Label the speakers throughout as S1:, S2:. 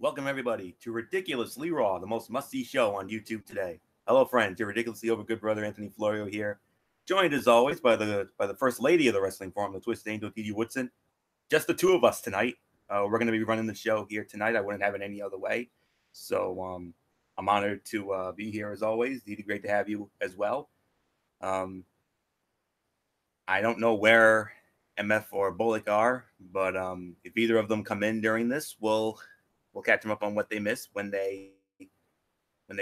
S1: Welcome, everybody, to Ridiculously Raw, the most must-see show on YouTube today. Hello, friends. Your ridiculously over good brother Anthony Florio here, joined as always by the first lady of the wrestling forum, the Twisted Angel, T.G. Woodson. Just the two of us tonight. We're going to be running the show here tonight. I wouldn't have it any other way. So I'm honored to be here as always. Didi, great to have you as well. Um, I don't know where MF or Bullock are, but if either of them come in during this, we'll catch them up on what they missed when they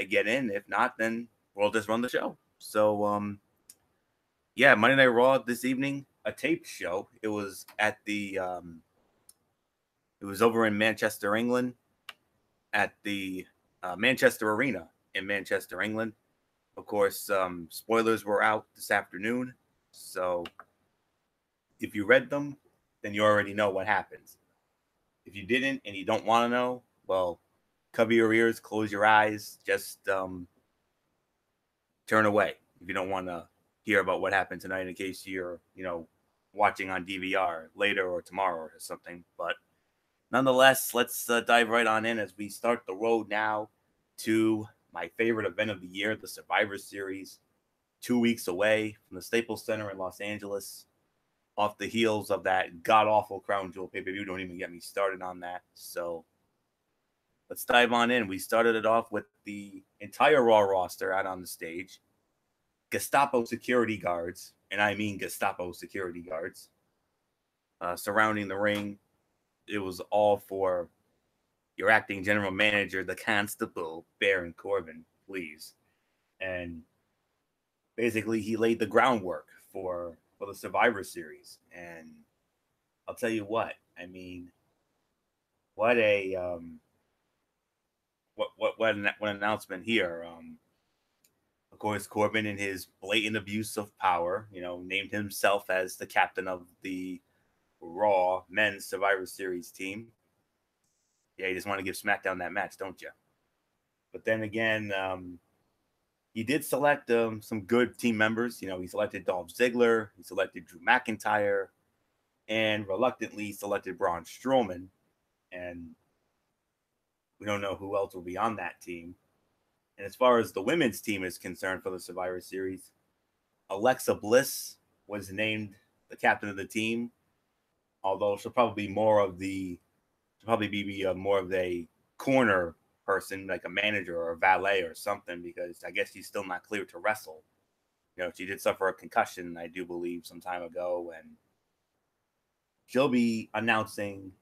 S1: get in. If not, then we'll just run the show. So yeah, Monday Night Raw this evening, a taped show. It was over in Manchester, England, at the Manchester Arena in Manchester, England. Of course, spoilers were out this afternoon, so if you read them, then you already know what happens. If you didn't and you don't want to know, well, cover your ears, close your eyes, just turn away if you don't want to hear about what happened tonight in case you're, watching on DVR later or tomorrow or something. But nonetheless, let's dive right on in as we start the road now to my favorite event of the year, the Survivor Series, 2 weeks away from the Staples Center in Los Angeles, off the heels of that god-awful Crown Jewel pay-per-view. Don't even get me started on that. So let's dive on in. We started it off with the entire Raw roster out on the stage. Gestapo security guards, and I mean Gestapo security guards, surrounding the ring. It was all for your acting general manager, the Constable, Baron Corbin, please. And basically, he laid the groundwork for the Survivor Series. And I'll tell you what, I mean, what a what an announcement here. Of course, Corbin, in his blatant abuse of power, named himself as the captain of the Raw Men's Survivor Series team. Yeah, you just want to give SmackDown that match, don't you? But then again, he did select some good team members. He selected Dolph Ziggler, he selected Drew McIntyre, and reluctantly selected Braun Strowman. And we don't know who else will be on that team. And as far as the women's team is concerned for the Survivor Series, Alexa Bliss was named the captain of the team, although she'll probably be more of a corner person, like a manager or a valet or something, because I guess she's still not clear to wrestle. She did suffer a concussion, I do believe, some time ago, and she'll be announcing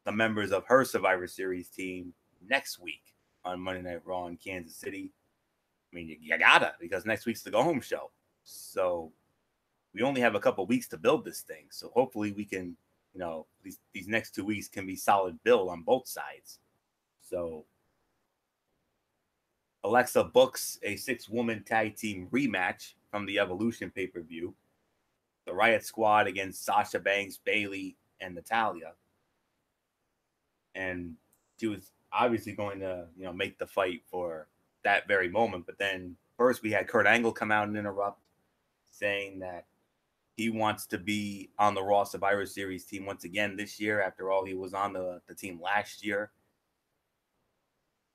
S1: the members of her Survivor Series team next week on Monday Night Raw in Kansas City. I mean, you gotta, because next week's the go-home show. So we only have a couple weeks to build this thing. So hopefully we can, these next 2 weeks can be solid build on both sides. So Alexa books a 6-woman tag team rematch from the Evolution pay-per-view. The Riot Squad against Sasha Banks, Bayley, and Natalya. And she was obviously going to, make the fight for that very moment. But then first we had Kurt Angle come out and interrupt, saying that he wants to be on the Raw Survivor Series team once again this year. After all, he was on the team last year.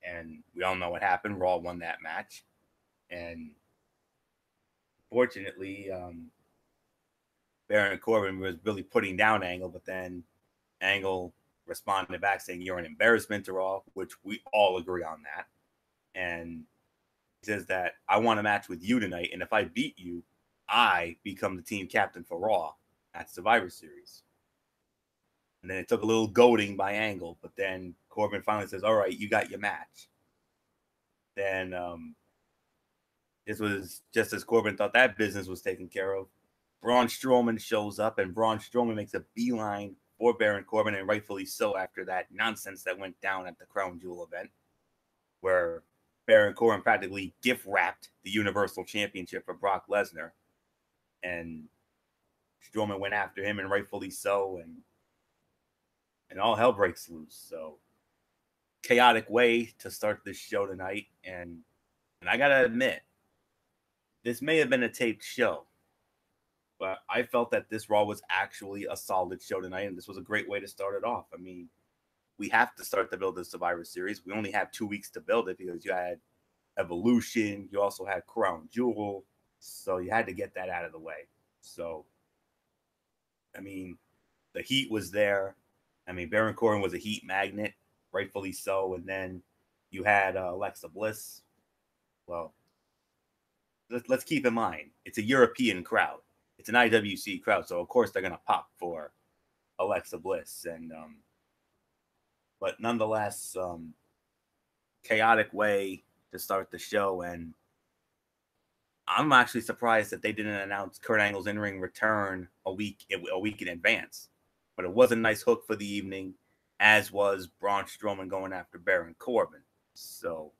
S1: And we all know what happened. Raw won that match. And fortunately, Baron Corbin was really putting down Angle, but then Angle responded back saying, "You're an embarrassment to Raw," which we all agree on that. And he says that, "I want a match with you tonight, and if I beat you, I become the team captain for Raw at Survivor Series." And then it took a little goading by Angle, but then Corbin finally says, "All right, you got your match." Then this was just as Corbin thought that business was taken care of. Braun Strowman shows up, and Braun Strowman makes a beeline for Baron Corbin, and rightfully so after that nonsense that went down at the Crown Jewel event, where Baron Corbin practically gift-wrapped the Universal Championship for Brock Lesnar. And Strowman went after him, and rightfully so, and all hell breaks loose. So chaotic way to start this show tonight. And I gotta admit, this may have been a taped show, but I felt that this Raw was actually a solid show tonight, and this was a great way to start it off. I mean, we have to start to build the Survivor Series. We only have 2 weeks to build it because you had Evolution, you also had Crown Jewel, so you had to get that out of the way. So, I mean, the heat was there. I mean, Baron Corbin was a heat magnet, rightfully so. And then you had Alexa Bliss. Well, let's keep in mind it's a European crowd. It's an IWC crowd, so of course they're gonna pop for Alexa Bliss. And but nonetheless, chaotic way to start the show, and I'm actually surprised that they didn't announce Kurt Angle's in-ring return a week in advance. But it was a nice hook for the evening, as was Braun Strowman going after Baron Corbin. So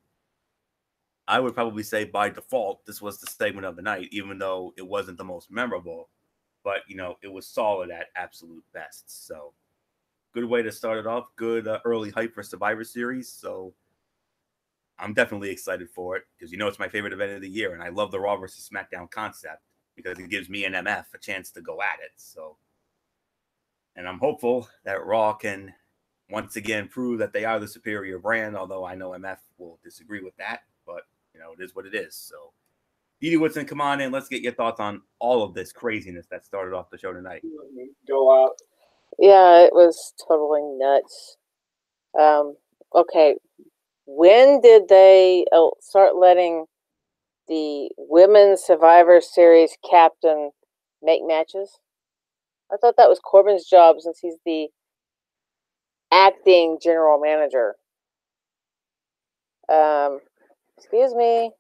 S1: I would probably say by default this was the segment of the night, even though it wasn't the most memorable. But it was solid at absolute best. So good way to start it off. Good early hype for Survivor Series. So I'm definitely excited for it because it's my favorite event of the year, and I love the Raw versus SmackDown concept because it gives me and MF a chance to go at it. So, and I'm hopeful that Raw can once again prove that they are the superior brand, although I know MF will disagree with that, but it is what it is. So, Didi Woodson, come on in. Let's get your thoughts on all of this craziness that started off the show tonight.
S2: Go out. Yeah, it was totally nuts. Okay. When did they start letting the Women's Survivor Series captain make matches? I thought that was Corbin's job since he's the acting general manager. Excuse me.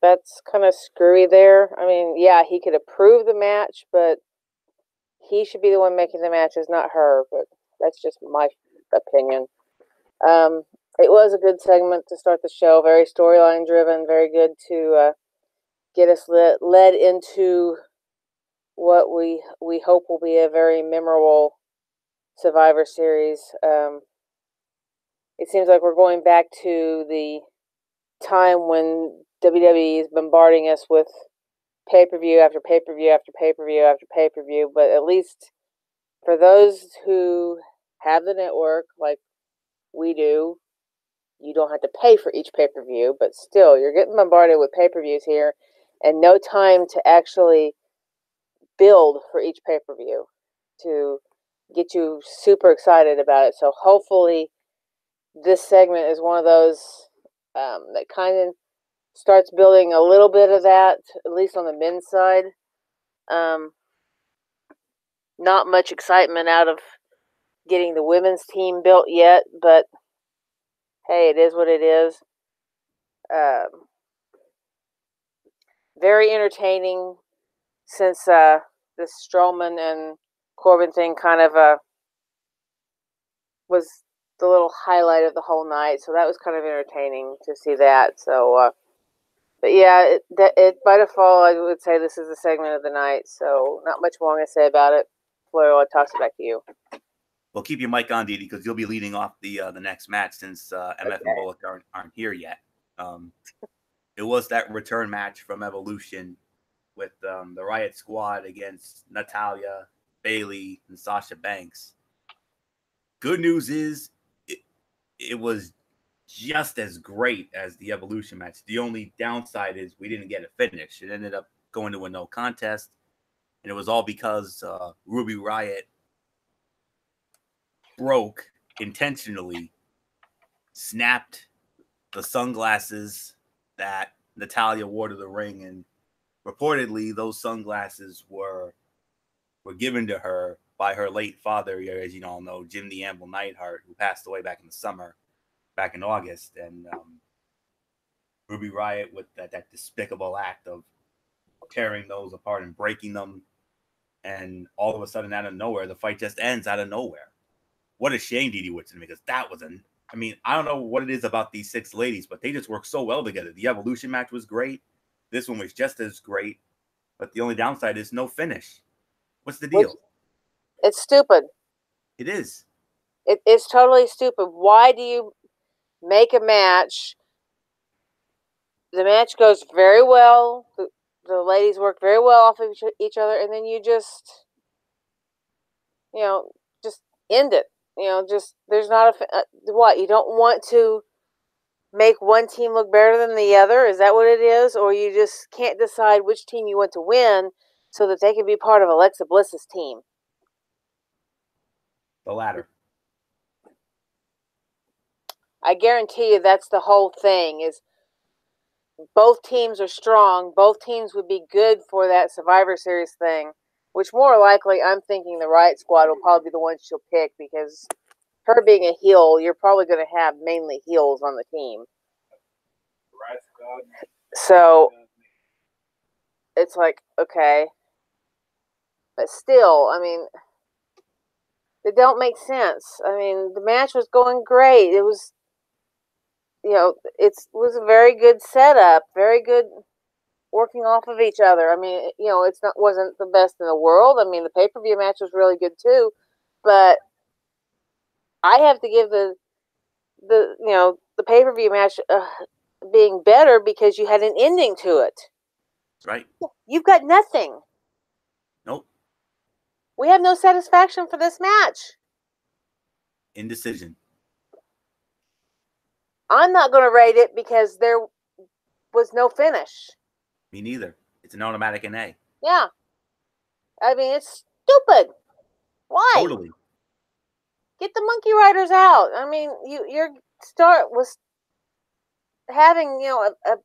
S2: That's kind of screwy there. I mean, yeah, he could approve the match, but he should be the one making the matches, not her. But that's just my opinion. It was a good segment to start the show. Very storyline driven. Very good to get us led into what we hope will be a very memorable Survivor Series. It seems like we're going back to the time when WWE is bombarding us with pay-per-view after pay-per-view after pay-per-view after pay-per-view. But at least for those who have the network, like we do, you don't have to pay for each pay-per-view, but still, you're getting bombarded with pay-per-views here and no time to actually build for each pay-per-view to get you super excited about it. So hopefully this segment is one of those that kind of starts building a little bit of that, at least on the men's side. Not much excitement out of getting the women's team built yet, but hey, it is what it is. Very entertaining since this Strowman and Corbin thing kind of was the little highlight of the whole night. So that was kind of entertaining to see that. So, but yeah, it by default, I would say this is the segment of the night. So not much more I'm going to say about it. Florio, I'll toss it back to you.
S1: Well, keep your mic on, Didi, because you'll be leading off the next match since MF and Bullock aren't here yet. It was that return match from Evolution with the Riot Squad against Natalya, Bayley, and Sasha Banks. Good news is it was just as great as the Evolution match. The only downside is we didn't get a finish. It ended up going to a no contest, and it was all because Ruby Riott broke intentionally, snapped the sunglasses that Natalya wore to the ring, and reportedly those sunglasses were given to her by her late father, as you all know, Jim the Anvil Neidhart, who passed away back in the summer, back in August. And Ruby Riott, with that despicable act of tearing those apart and breaking them, and all of a sudden, out of nowhere, the fight just ends out of nowhere. What a shame, Didi Woodson, because that was I don't know what it is about these six ladies, but they just work so well together. The Evolution match was great. This one was just as great, but the only downside is no finish. What's the deal?
S2: It's stupid.
S1: It is.
S2: It's totally stupid. Why do you make a match? The match goes very well. The ladies work very well off of each other, and then you just end it. just there's not what you don't want to make one team look better than the other. Is that what it is, or you just can't decide which team you want to win so that they can be part of Alexa Bliss's team?
S1: The latter.
S2: I guarantee you that's the whole thing. Is both teams are strong. Both teams would be good for that Survivor Series thing, which more likely I'm thinking the Riot Squad will probably be the one she'll pick because her being a heel, you're probably going to have mainly heels on the team.
S3: Riot Squad.
S2: So it's like, okay. But still, I mean, it don't make sense. I mean, the match was going great. It was, it was a very good setup, very good working off of each other. I mean, wasn't the best in the world. I mean, the pay-per-view match was really good too, but I have to give the pay-per-view match being better because you had an ending to it.
S1: Right.
S2: You've got nothing.
S1: Nope.
S2: We have no satisfaction for this match.
S1: Indecision.
S2: I'm not going to rate it because there was no finish.
S1: Me neither. It's an automatic NA.
S2: Yeah. I mean, it's stupid. Why?
S1: Totally.
S2: Get the Monkey Riders out. I mean, your start was having, it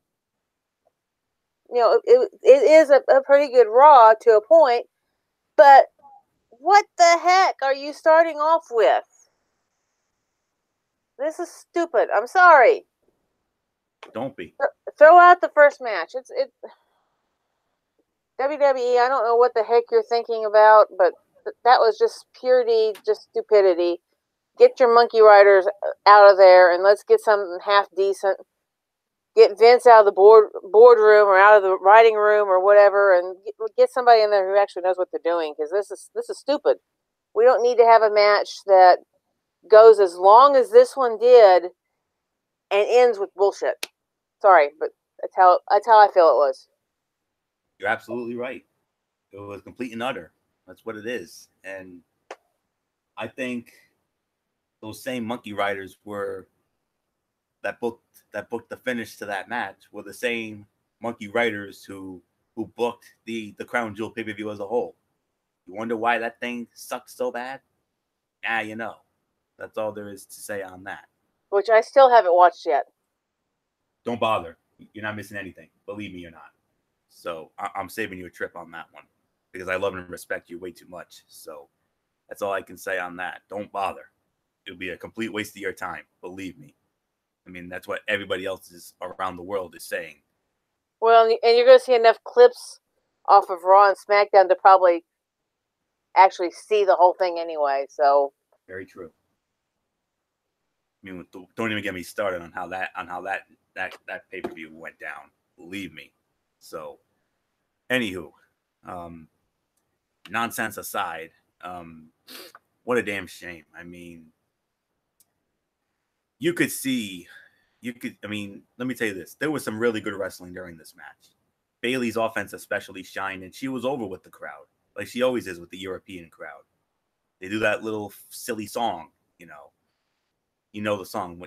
S2: is a pretty good Raw to a point, but what the heck are you starting off with? This is stupid. I'm sorry.
S1: Don't be.
S2: Throw out the first match. It's WWE. I don't know what the heck you're thinking about, but that was just purity, just stupidity. Get your Monkey Riders out of there and let's get something half decent. Get Vince out of the boardroom or out of the writing room or whatever, and get somebody in there who actually knows what they're doing, because this is stupid. We don't need to have a match that goes as long as this one did and ends with bullshit. Sorry, but that's how I feel it was.
S1: You're absolutely right. It was complete and utter. That's what it is. And I think those same Monkey Riders that booked the finish to that match were the same Monkey Riders who booked the Crown Jewel pay-per-view as a whole. You wonder why that thing sucked so bad? Now you know. That's all there is to say on that.
S2: Which I still haven't watched yet.
S1: Don't bother. You're not missing anything. Believe me, you're not. So I'm saving you a trip on that one because I love and respect you way too much. So that's all I can say on that. Don't bother. It'll be a complete waste of your time. Believe me. I mean, that's what everybody else is around the world is saying.
S2: Well, and you're going to see enough clips off of Raw and SmackDown to probably actually see the whole thing anyway. So
S1: very true. I mean, don't even get me started on how that pay-per-view went down. Believe me. So, anywho, nonsense aside, what a damn shame. I mean, let me tell you this. There was some really good wrestling during this match. Bayley's offense especially shined, and she was over with the crowd, like she always is with the European crowd. They do that little silly song, You know the song.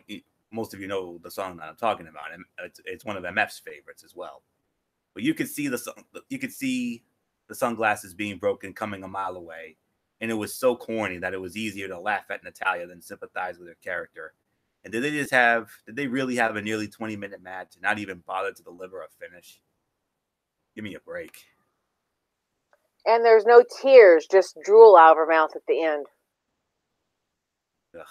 S1: Most of you know the song that I'm talking about. And it's one of MF's favorites as well. But you could see the sunglasses being broken coming a mile away, and it was so corny that it was easier to laugh at Natalya than sympathize with her character. And did they really have a nearly 20-minute match and not even bother to deliver a finish? Give me a break.
S2: And there's no tears, just drool out of her mouth at the end.
S1: Ugh.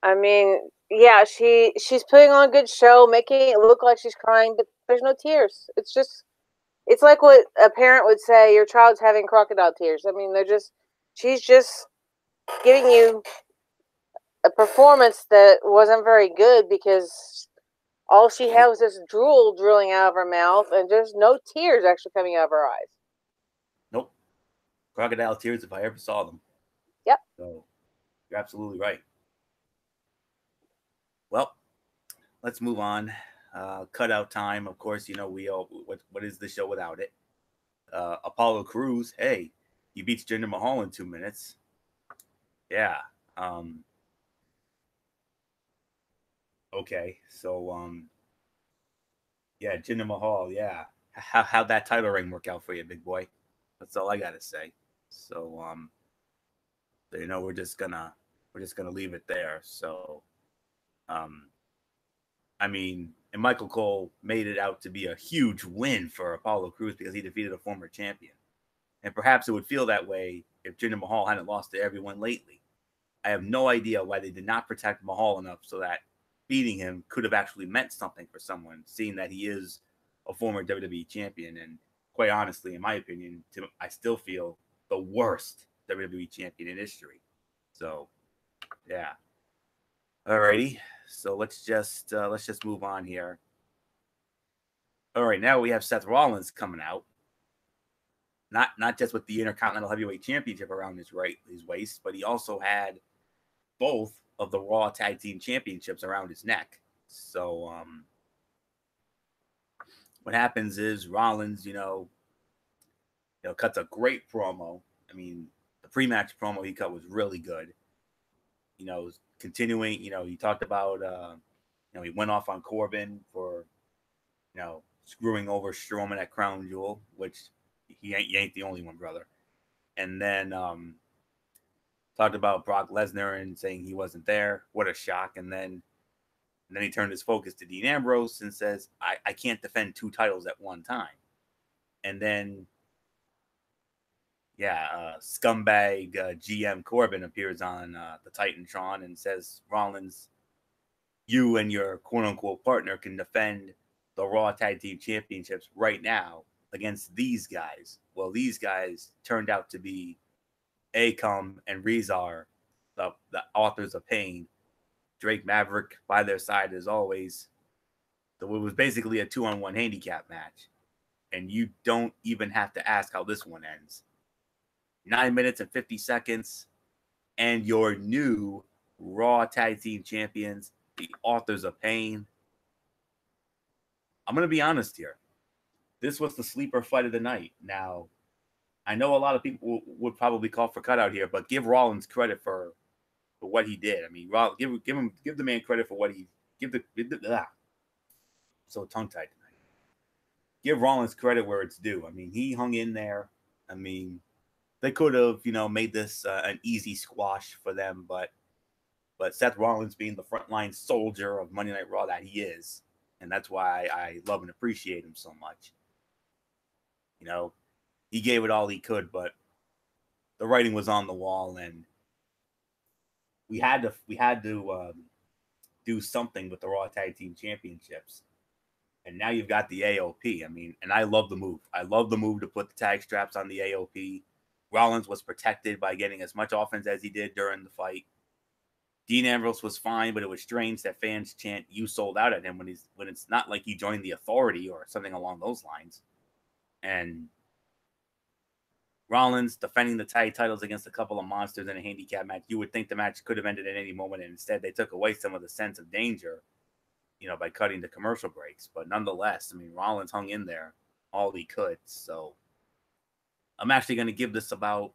S2: I mean, yeah, she's putting on a good show, making it look like she's crying, but there's no tears. It's like what a parent would say, your child's having crocodile tears. I mean, she's just giving you a performance that wasn't very good because all she had was this drool drooling out of her mouth and there's no tears actually coming out of her eyes.
S1: Nope. Crocodile tears if I ever saw them.
S2: Yep.
S1: So you're absolutely right. Well, let's move on. Cutout time. Of course, what is the show without it? Apollo Crews. Hey, he beats Jinder Mahal in 2 minutes. Yeah. Okay. So yeah, Jinder Mahal. Yeah. How'd that title reign work out for you, big boy? That's all I gotta say. So so, we're just gonna leave it there. So um I mean, and Michael Cole made it out to be a huge win for Apollo Crews because he defeated a former champion. And perhaps it would feel that way if Jinder Mahal hadn't lost to everyone lately. I have no idea why they did not protect Mahal enough so that beating him could have actually meant something for someone, seeing that he is a former WWE champion. And quite honestly, in my opinion, I still feel the worst WWE champion in history. So, yeah. Alrighty. So let's just move on here. All right, now we have Seth Rollins coming out. Not just with the Intercontinental Heavyweight Championship around his waist, but he also had both of the Raw Tag Team Championships around his neck. So what happens is Rollins, cuts a great promo. I mean, the pre-match promo he cut was really good. Continuing, he talked about he went off on Corbin for screwing over Strowman at Crown Jewel, which he ain't the only one, brother. And then talked about Brock Lesnar and saying he wasn't there. What a shock. And then he turned his focus to Dean Ambrose and says, I can't defend two titles at one time. And then, scumbag GM Corbin appears on the Titantron and says, Rollins, you and your quote-unquote partner can defend the Raw Tag Team Championships right now against these guys. Well, these guys turned out to be Akam and Rezar, the authors of Pain. Drake Maverick by their side as always. So it was basically a 2-on-1 handicap match. And you don't even have to ask how this one ends. 9 minutes and 50 seconds. And your new Raw Tag Team Champions, the Authors of Pain. I'm going to be honest here. This was the sleeper fight of the night. Now, I know a lot of people would probably call for cutout here, but give Rollins credit for what he did. I mean, give the man credit for what he so tongue tied tonight. Give Rollins credit where it's due. I mean, he hung in there. I mean, they could have made this an easy squash for them, but Seth Rollins being the frontline soldier of Monday Night Raw that he is, and that's why I love and appreciate him so much. He gave it all he could, but the writing was on the wall, and we had to do something with the Raw Tag Team Championships. And now you've got the AOP. I mean, and I love the move. I love the move to put the tag straps on the AOP. Rollins was protected by getting as much offense as he did during the fight. Dean Ambrose was fine, but it was strange that fans chant "You sold out" at him when it's not like he joined the Authority or something along those lines. And Rollins defending the tag titles against a couple of monsters in a handicap match. You would think the match could have ended at any moment, and instead they took away some of the sense of danger, by cutting the commercial breaks. But nonetheless, I mean, Rollins hung in there all he could. So I'm actually going to give this about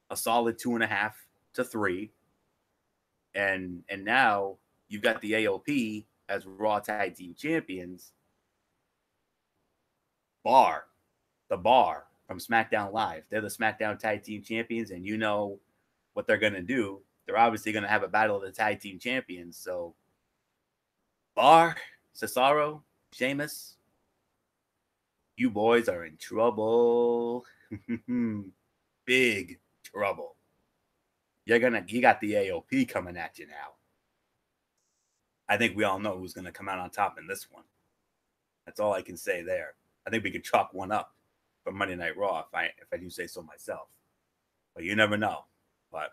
S1: a solid 2.5 to 3. And now you've got the AOP as Raw Tag Team Champions. The Bar from SmackDown Live. They're the SmackDown Tag Team Champions, and you know what they're going to do. They're obviously going to have a battle of the Tag Team Champions. So Bar, Cesaro, Sheamus, you boys are in trouble. Big trouble. You got the AOP coming at you now. I think we all know who's going to come out on top in this one. That's all I can say there. I think we could chalk one up for Monday Night Raw if I do say so myself. But you never know. But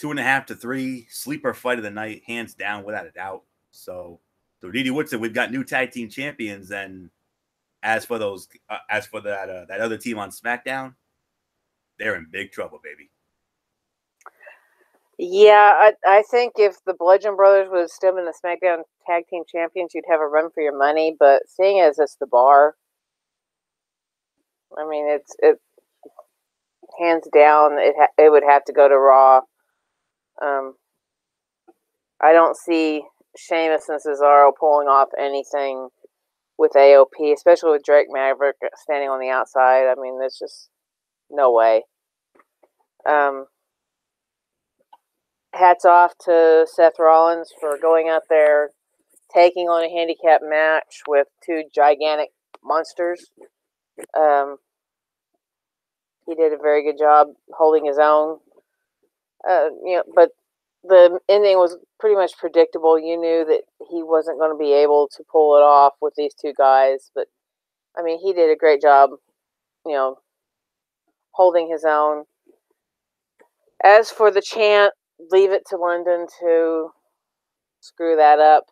S1: 2.5 to 3, sleeper fight of the night, hands down, without a doubt. So Didi Woodson, we've got new tag team champions, and as for that other team on SmackDown, they're in big trouble, baby.
S2: Yeah, I think if the Bludgeon Brothers would have still been the SmackDown Tag Team Champions, you'd have a run for your money. But seeing as it's the Bar, I mean, it's hands down, it would have to go to Raw. I don't see Sheamus and Cesaro pulling off anything with AOP, especially with Drake Maverick standing on the outside. I mean, there's just no way. Hats off to Seth Rollins for going out there, taking on a handicap match with two gigantic monsters. He did a very good job holding his own. But the ending was pretty much predictable. You knew that he wasn't going to be able to pull it off with these two guys. But, I mean, he did a great job, holding his own. As for the chant, leave it to London to screw that up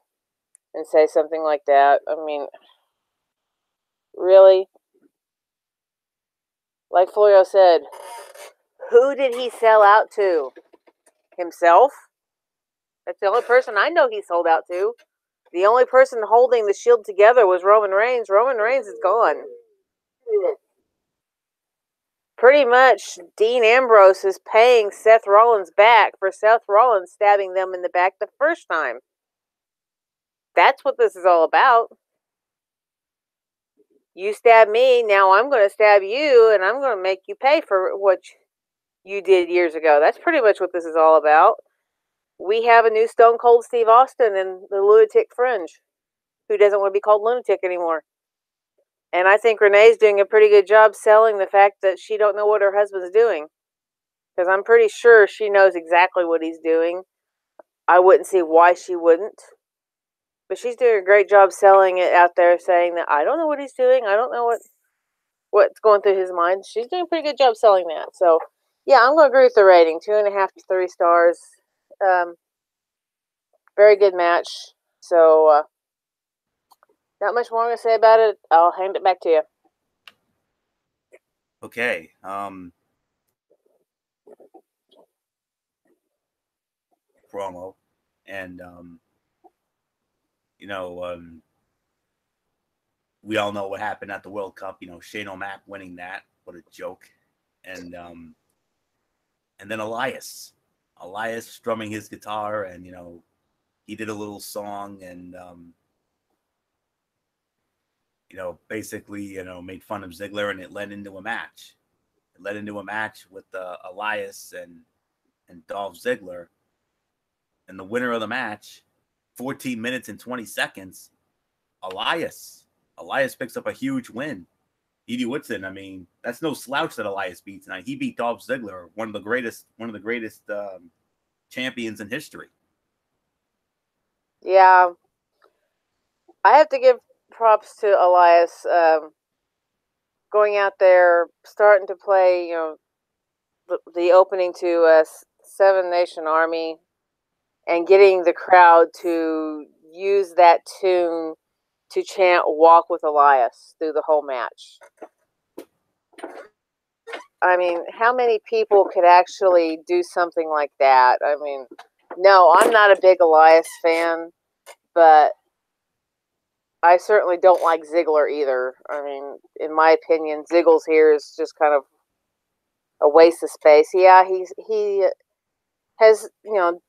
S2: and say something like that. I mean, really? Like Florio said, who did he sell out to? Himself? That's the only person I know he sold out to. The only person holding the Shield together was Roman Reigns. Roman Reigns is gone. Pretty much, Dean Ambrose is paying Seth Rollins back for Seth Rollins stabbing them in the back the first time. That's what this is all about. You stab me, now I'm going to stab you, and I'm going to make you pay for what you did years ago. That's pretty much what this is all about. We have a new Stone Cold Steve Austin in the Lunatic Fringe, who doesn't want to be called Lunatic anymore. And I think Renee's doing a pretty good job selling the fact that she don't know what her husband's doing. Because I'm pretty sure she knows exactly what he's doing. I wouldn't see why she wouldn't. But she's doing a great job selling it out there, saying that I don't know what he's doing. I don't know what's going through his mind. She's doing a pretty good job selling that. So, yeah, I'm going to agree with the rating. 2.5 to 3 stars. Very good match. So, not much more I'm going to say about it. I'll hand it back to you.
S1: Okay. Promo. And, we all know what happened at the World Cup. Shane O'Mac winning that. What a joke. And then Elias strumming his guitar, and, he did a little song, and, basically, made fun of Ziggler, and it led into a match. It led into a match with Elias and Dolph Ziggler. And the winner of the match, 14 minutes and 20 seconds, Elias. Elias picks up a huge win. Edie Woodson, I mean, that's no slouch that Elias beat tonight. He beat Dolph Ziggler, one of the greatest champions in history.
S2: Yeah. I have to give props to Elias, going out there, starting to play, the opening to Seven Nation Army, and getting the crowd to use that tune to chant "Walk with Elias" through the whole match. I mean, how many people could actually do something like that? I mean, no, I'm not a big Elias fan, but I certainly don't like Ziggler either. I mean, in my opinion, Ziggles here is just kind of a waste of space. Yeah, he has,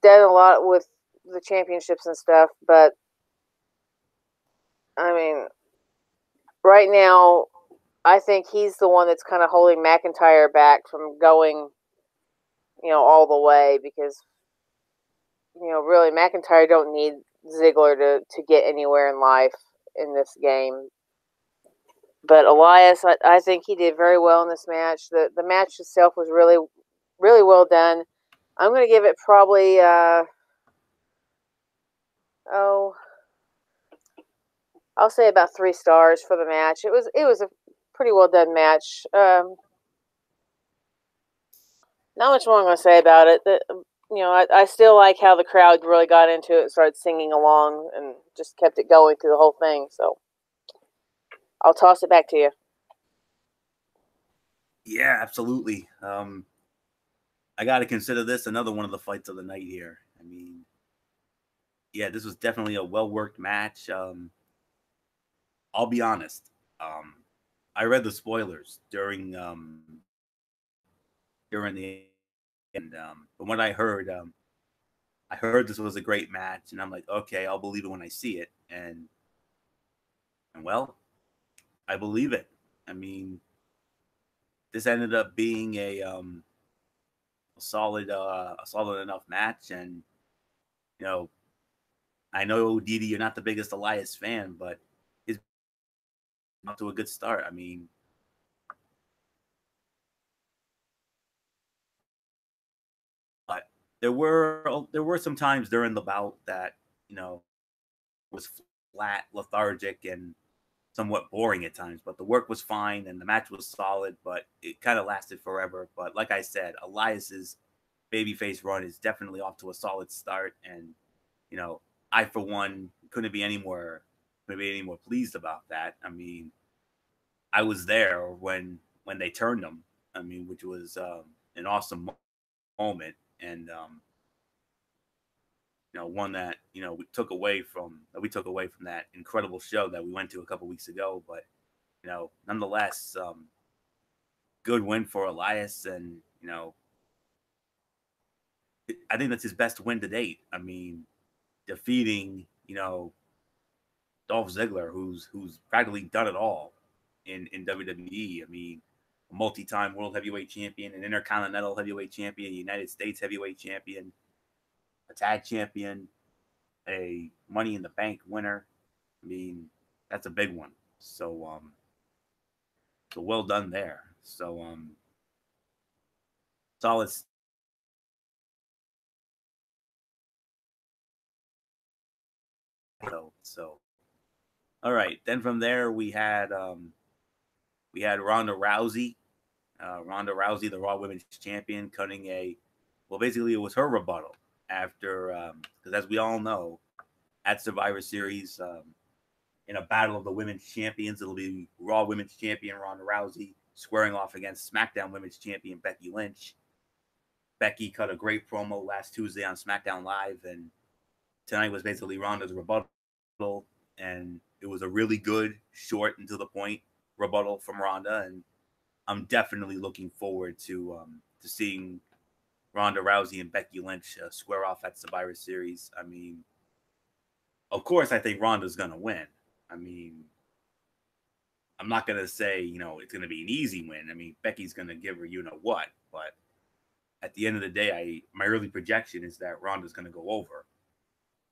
S2: done a lot with the championships and stuff, but I mean, right now, I think he's the one that's kind of holding McIntyre back from going, all the way, because, really, McIntyre don't need Ziggler to get anywhere in life in this game. But Elias, I think he did very well in this match. The match itself was really, really well done. I'm going to give it probably, I'll say about 3 stars for the match. It was a pretty well done match. Not much more I'm going to say about it. I still like how the crowd really got into it and started singing along and just kept it going through the whole thing. So I'll toss it back to you.
S1: Yeah, absolutely. I got to consider this another one of the fights of the night here. I mean, yeah, this was definitely a well-worked match. I'll be honest. I read the spoilers during during the end. But when I heard this was a great match, and I'm like, okay, I'll believe it when I see it. And well, I believe it. I mean, this ended up being a solid enough match, and you know, I know Didi, you're not the biggest Elias fan, but it's up to a good start. I mean, but there were some times during the bout that was flat, lethargic, and somewhat boring at times. But the work was fine, and the match was solid, but it kind of lasted forever. But like I said, Elias's babyface run is definitely off to a solid start, and you know, I for one couldn't be any more pleased about that. I mean, I was there when they turned him. I mean, which was an awesome moment, and one that we took away from that incredible show that we went to a couple weeks ago. But nonetheless, good win for Elias, and I think that's his best win to date. I mean, defeating Dolph Ziggler, who's practically done it all in WWE. I mean, a multi-time world heavyweight champion, an intercontinental heavyweight champion, United States heavyweight champion, a tag champion, a Money in the Bank winner. I mean, that's a big one. So well done there. So solid. So all right. Then from there we had Ronda Rousey. Ronda Rousey, the Raw Women's Champion, basically it was her rebuttal after, because as we all know, at Survivor Series, in a battle of the women's champions, it'll be Raw Women's Champion Ronda Rousey squaring off against SmackDown Women's Champion Becky Lynch. Becky cut a great promo last Tuesday on SmackDown Live, and tonight was basically Ronda's rebuttal, and it was a really good, short and to the point rebuttal from Ronda, and I'm definitely looking forward to seeing Ronda Rousey and Becky Lynch square off at Survivor Series. I mean, of course, I think Ronda's gonna win. I mean, I'm not gonna say it's gonna be an easy win. I mean, Becky's gonna give her what, but at the end of the day, my early projection is that Ronda's gonna go over,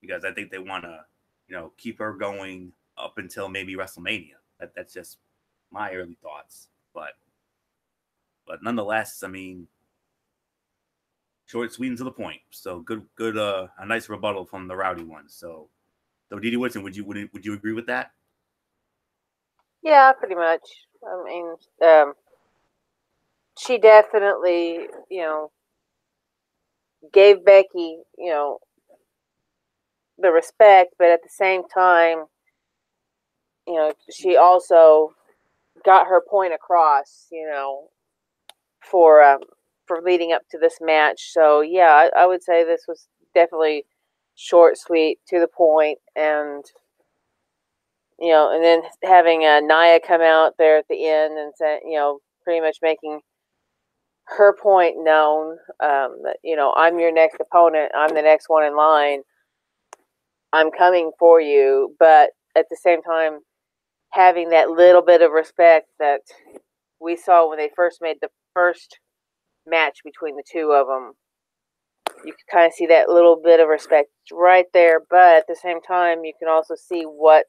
S1: because I think they want to keep her going up until maybe WrestleMania. That's just my early thoughts, but nonetheless, I mean, short, sweet, and to the point. So good, a nice rebuttal from the rowdy one. So Didi Woodson, would you agree with that?
S2: Yeah, pretty much. I mean, she definitely, gave Becky, the respect, but at the same time, she also got her point across, for leading up to this match. So yeah, I would say this was definitely short, sweet, to the point, and and then having Nia come out there at the end and say, pretty much making her point known, that I'm your next opponent, I'm the next one in line, I'm coming for you, but at the same time having that little bit of respect that we saw when they first made the first match between the two of them. You can kind of see that little bit of respect right there, but at the same time, you can also see what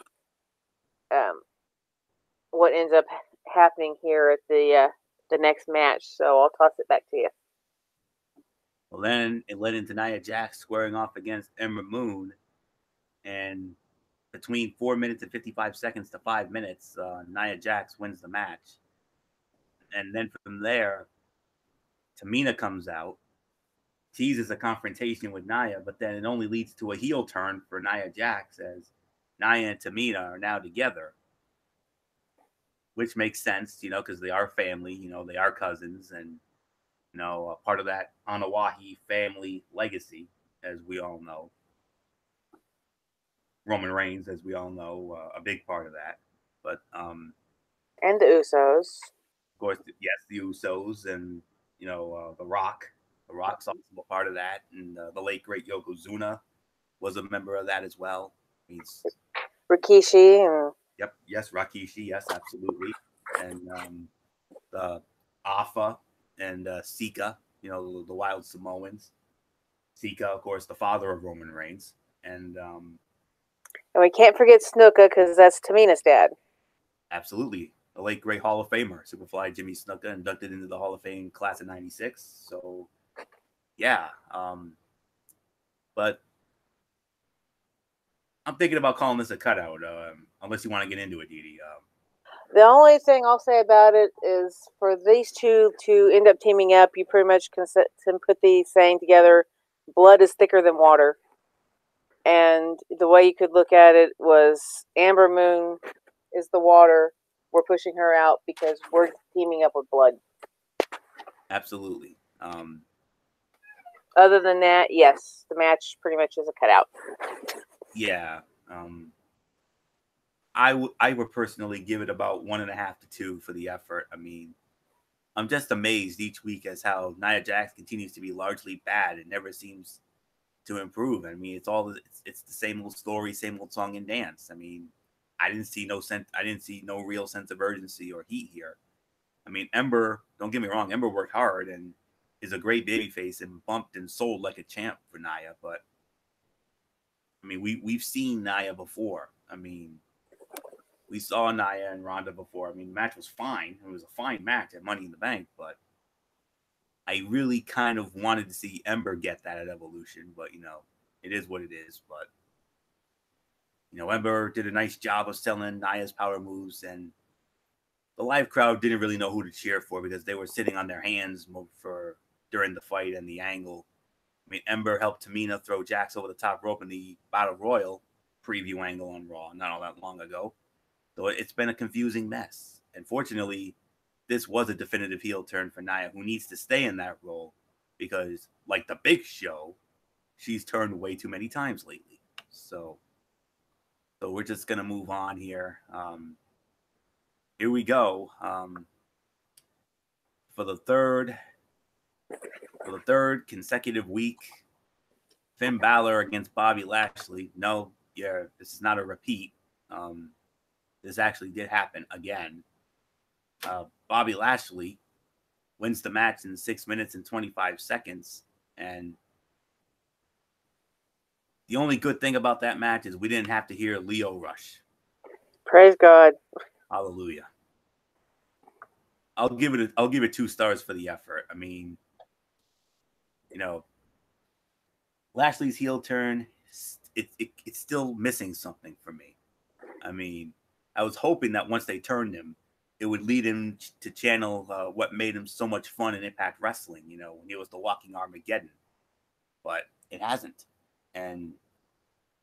S2: ends up happening here at the next match. So I'll toss it back to you.
S1: Well, then it led into Nia Jax squaring off against Ember Moon, and between 4 minutes and 55 seconds to 5 minutes, Nia Jax wins the match. And then from there, Tamina comes out, teases a confrontation with Nia, but then it only leads to a heel turn for Nia Jax, as Nia and Tamina are now together, which makes sense, because they are family, they are cousins, and part of that Anoa'i family legacy, as we all know. Roman Reigns, as we all know, a big part of that. But
S2: and the Usos,
S1: of course, yes, the Usos, and The Rock. The Rock's also a part of that, and the late great Yokozuna was a member of that as well. He's
S2: Rikishi and
S1: Yep, yes, Rakishi, yes, absolutely, and the Afa and Sika, the Wild Samoans. Sika, of course, the father of Roman Reigns, and
S2: we can't forget Snuka because that's Tamina's dad.
S1: absolutely, the late great Hall of Famer, Superfly Jimmy Snuka, inducted into the Hall of Fame class of '96. So, yeah, but I'm thinking about calling this a cutout, unless you want to get into it, Didi.
S2: The only thing I'll say about it is for these two to end up teaming up, you pretty much can put the saying together, blood is thicker than water. And the way you could look at it was Amber Moon is the water. We're pushing her out because we're teaming up with blood.
S1: Absolutely.
S2: Other than that, yes, the match pretty much is a cutout.
S1: Yeah. I would personally give it about 1.5 to 2 for the effort. I mean, I'm just amazed each week as how Nia Jax continues to be largely bad and never seems to improve. I mean, it's the same old story, same old song and dance. I mean, I didn't see no real sense of urgency or heat here. I mean, Ember, don't get me wrong, Ember worked hard and is a great babyface and bumped and sold like a champ for Nia, but I mean, we've seen Nia before. I mean, we saw Nia and Ronda before. I mean, the match was fine. It was a fine match at Money in the Bank, but I really kind of wanted to see Ember get that at Evolution, but it is what it is. But Ember did a nice job of selling Nia's power moves, and the live crowd didn't really know who to cheer for because they were sitting on their hands for during the fight and the angle. I mean, Ember helped Tamina throw Jax over the top rope in the Battle Royal preview angle on Raw not all that long ago. So it's been a confusing mess. And fortunately, this was a definitive heel turn for Nia, who needs to stay in that role because, like the Big Show, she's turned way too many times lately. So we're just gonna move on here. Here we go. For the third consecutive week, Finn Balor against Bobby Lashley. No, this is not a repeat. This actually did happen again. Bobby Lashley wins the match in 6 minutes and 25 seconds. And the only good thing about that match is we didn't have to hear Leo Rush.
S2: Praise God.
S1: Hallelujah. I'll give it 2 stars for the effort. I mean, Lashley's heel turn, it's still missing something for me. I mean, I was hoping that once they turned him, it would lead him to channel what made him so much fun in Impact Wrestling, when he was the Walking Armageddon. But it hasn't. And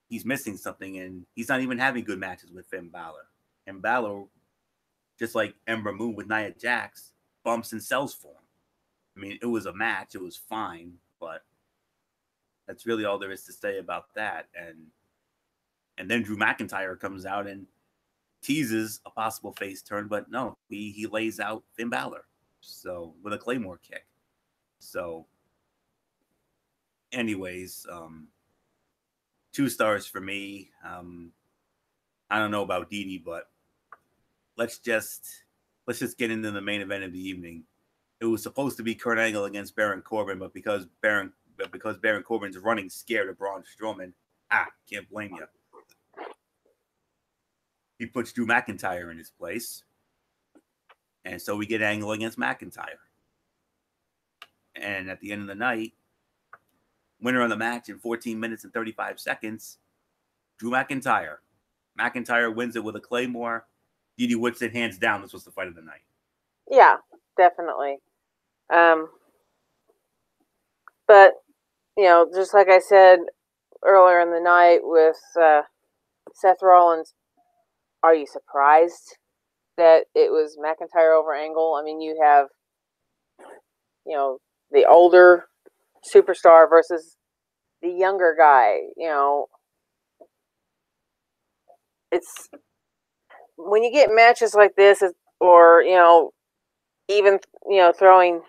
S1: he's missing something, and he's not even having good matches with Finn Balor. And Balor, just like Ember Moon with Nia Jax, bumps and sells for him. I mean, it was a match. It was fine, but that's really all there is to say about that. And then Drew McIntyre comes out and teases a possible face turn, but no, he lays out Finn Balor, so with a Claymore kick. So, anyways, 2 stars for me. I don't know about Didi, but let's just get into the main event of the evening. It was supposed to be Kurt Angle against Baron Corbin, but because Baron Corbin's running scared of Braun Strowman, can't blame you. He puts Drew McIntyre in his place. And so we get Angle against McIntyre. And at the end of the night, winner of the match in 14 minutes and 35 seconds, Drew McIntyre. McIntyre wins it with a Claymore. Didi Woodson, hands down, this was the fight of the night.
S2: Yeah, definitely. But, just like I said earlier in the night with Seth Rollins, are you surprised that it was McIntyre over Angle? I mean, you have, the older superstar versus the younger guy. It's when you get matches like this, or even throwing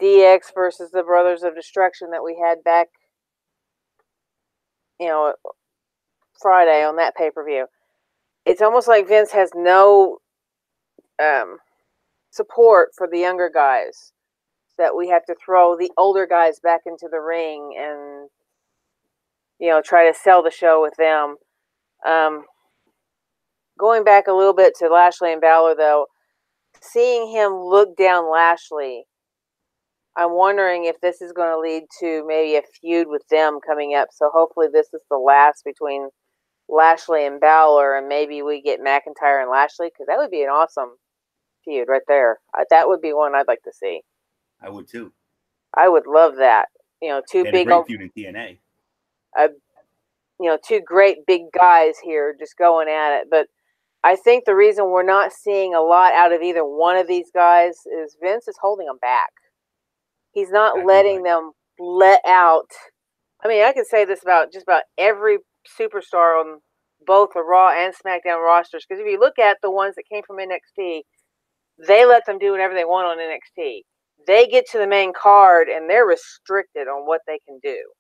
S2: DX versus the Brothers of Destruction that we had back, Friday on that pay-per-view. It's almost like Vince has no support for the younger guys, that we have to throw the older guys back into the ring and, try to sell the show with them. Going back a little bit to Lashley and Balor, though, seeing him look down Lashley, I'm wondering if this is going to lead to maybe a feud with them coming up. So hopefully this is the last between Lashley and Balor, and maybe we get McIntyre and Lashley, because that would be an awesome feud right there. That would be one I'd like to see.
S1: I would too.
S2: I would love that. Two big
S1: great feud in TNA.
S2: Two great big guys here just going at it. But I think the reason we're not seeing a lot out of either one of these guys is Vince is holding them back. He's not letting them let out. I mean, I can say this about just about every superstar on both the Raw and SmackDown rosters, because if you look at the ones that came from NXT, they let them do whatever they want on NXT. They get to the main card and they're restricted on what they can do.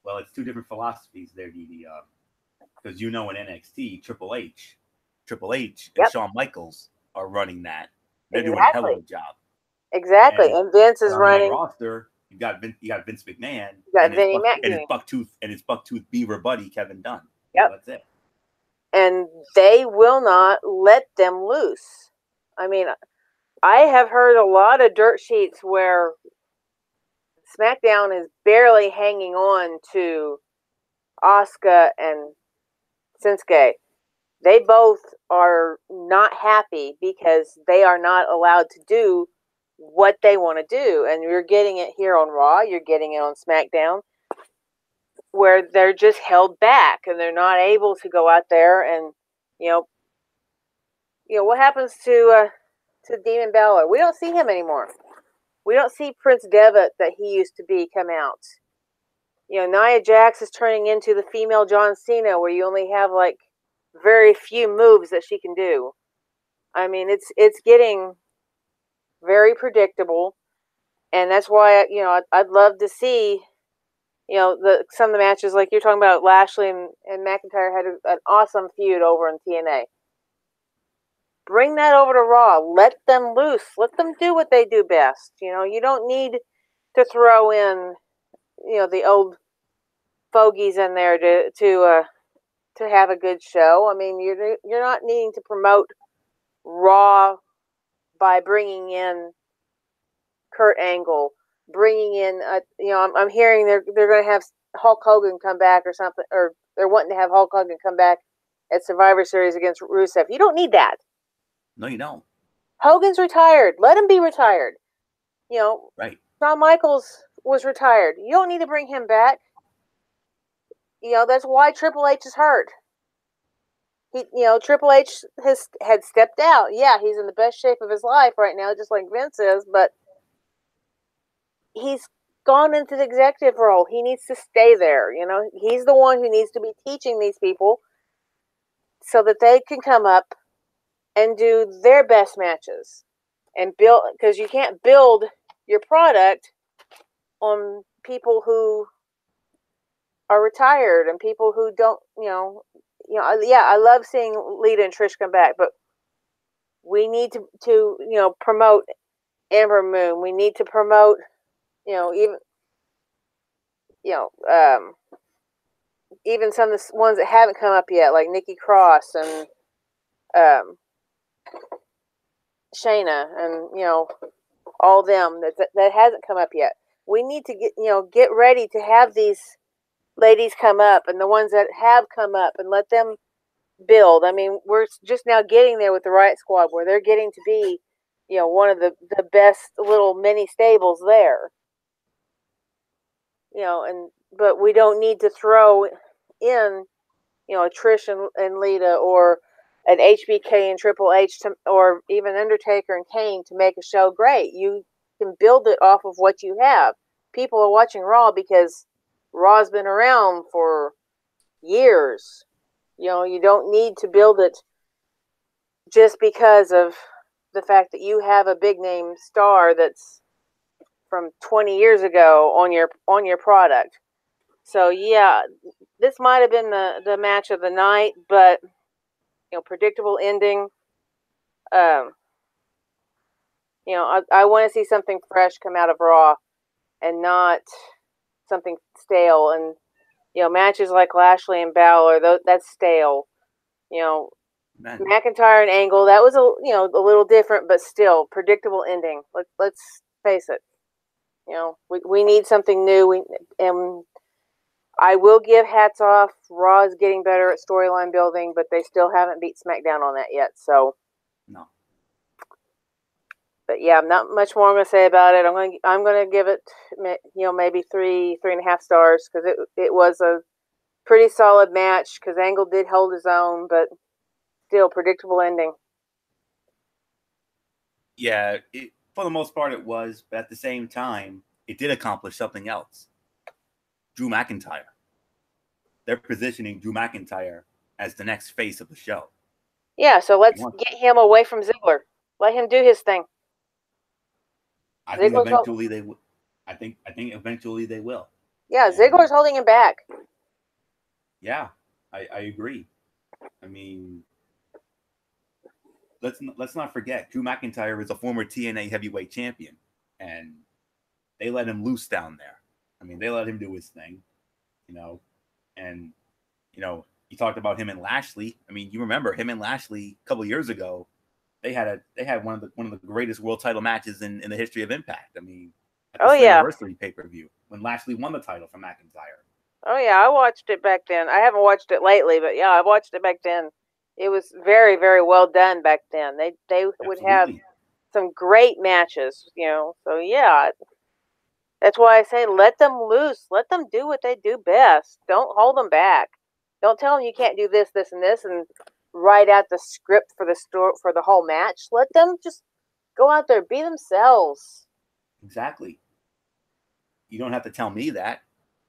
S1: Well, it's two different philosophies there, Dee. Because in NXT, Triple H and Shawn Michaels are running that. They're doing a hell of a job.
S2: Exactly, and Vince is running.
S1: Roster, you got Vince McMahon.
S2: You got Vinny McMahon.
S1: And his Bucktooth Beaver buddy Kevin Dunn.
S2: Yep,
S1: that's it.
S2: And they will not let them loose. I mean, I have heard a lot of dirt sheets where SmackDown is barely hanging on to Asuka and Shinsuke. They both are not happy because they are not allowed to do what they want to do. And you're getting it here on Raw, you're getting it on SmackDown, where they're just held back and they're not able to go out there and, what happens to Demon Balor? We don't see him anymore. We don't see Prince Devitt that he used to be come out. Nia Jax is turning into the female John Cena, where you only have like very few moves that she can do. I mean, it's getting very predictable, and that's why I'd love to see some of the matches like you're talking about. Lashley and McIntyre had an awesome feud over in TNA. Bring that over to Raw. Let them loose. Let them do what they do best. You don't need to throw in the old fogies in there to have a good show. I mean, you're not needing to promote Raw by bringing in Kurt Angle, bringing in I'm hearing they're going to have Hulk Hogan come back or something, or they're wanting to have Hulk Hogan come back at Survivor Series against Rusev. You don't need that.
S1: No, you don't.
S2: Hogan's retired. Let him be retired.
S1: Right.
S2: Shawn Michaels was retired. You don't need to bring him back. That's why Triple H is hurt. Triple H had stepped out. Yeah, he's in the best shape of his life right now, just like Vince is, but he's gone into the executive role. He needs to stay there. He's the one who needs to be teaching these people so that they can come up and do their best matches and build, because you can't build your product on people who are retired and people who don't, I love seeing Lita and Trish come back, but we need to promote Ember Moon. We need to promote, even some of the ones that haven't come up yet, like Nikki Cross and Shayna and all them that hasn't come up yet. We need to get ready to have these ladies come up, and the ones that have come up, and let them build. I mean, we're just now getting there with the Riot Squad, where they're getting to be one of the best little mini stables there. But we don't need to throw in a Trish and Lita, or an HBK and Triple H, or even Undertaker and Kane to make a show great. You can build it off of what you have. People are watching Raw because Raw's been around for years. You don't need to build it just because of the fact that you have a big name star that's from 20 years ago on your product. So yeah, this might have been the match of the night, but predictable ending. I want to see something fresh come out of Raw, and not something stale. And matches like Lashley and Balor, that's stale.
S1: Man,
S2: McIntyre and Angle, that was a little different, but still predictable ending. Let's face it. We need something new. And I will give hats off. Raw is getting better at storyline building, but they still haven't beat SmackDown on that yet. So
S1: no.
S2: But yeah, not much more I'm going to say about it. I'm going to give it maybe 3.5 stars, because it was a pretty solid match, because Angle did hold his own, but still predictable ending.
S1: Yeah, for the most part it was, but at the same time, it did accomplish something else. Drew McIntyre. They're positioning Drew McIntyre as the next face of the show.
S2: Yeah, so let's get him away from Ziggler. Let him do his thing.
S1: I think eventually they will. I think eventually they will.
S2: Yeah, Ziggler's holding him back.
S1: Yeah, I agree. I mean, let's not forget, Drew McIntyre is a former TNA heavyweight champion, and they let him loose down there. I mean, they let him do his thing, and you talked about him and Lashley. I mean, you remember him and Lashley a couple of years ago. They had one of the greatest world title matches in the history of Impact. I mean, at the anniversary pay-per-view when Lashley won the title from McIntyre.
S2: Oh yeah, I watched it back then. I haven't watched it lately, but yeah, I watched it back then. It was very, very well done back then. They would have some great matches, So yeah, that's why I say let them loose. Let them do what they do best. Don't hold them back. Don't tell them you can't do this, this, and this, and write out the script for the whole match. Let them just go out there, be themselves.
S1: Exactly. You don't have to tell me that.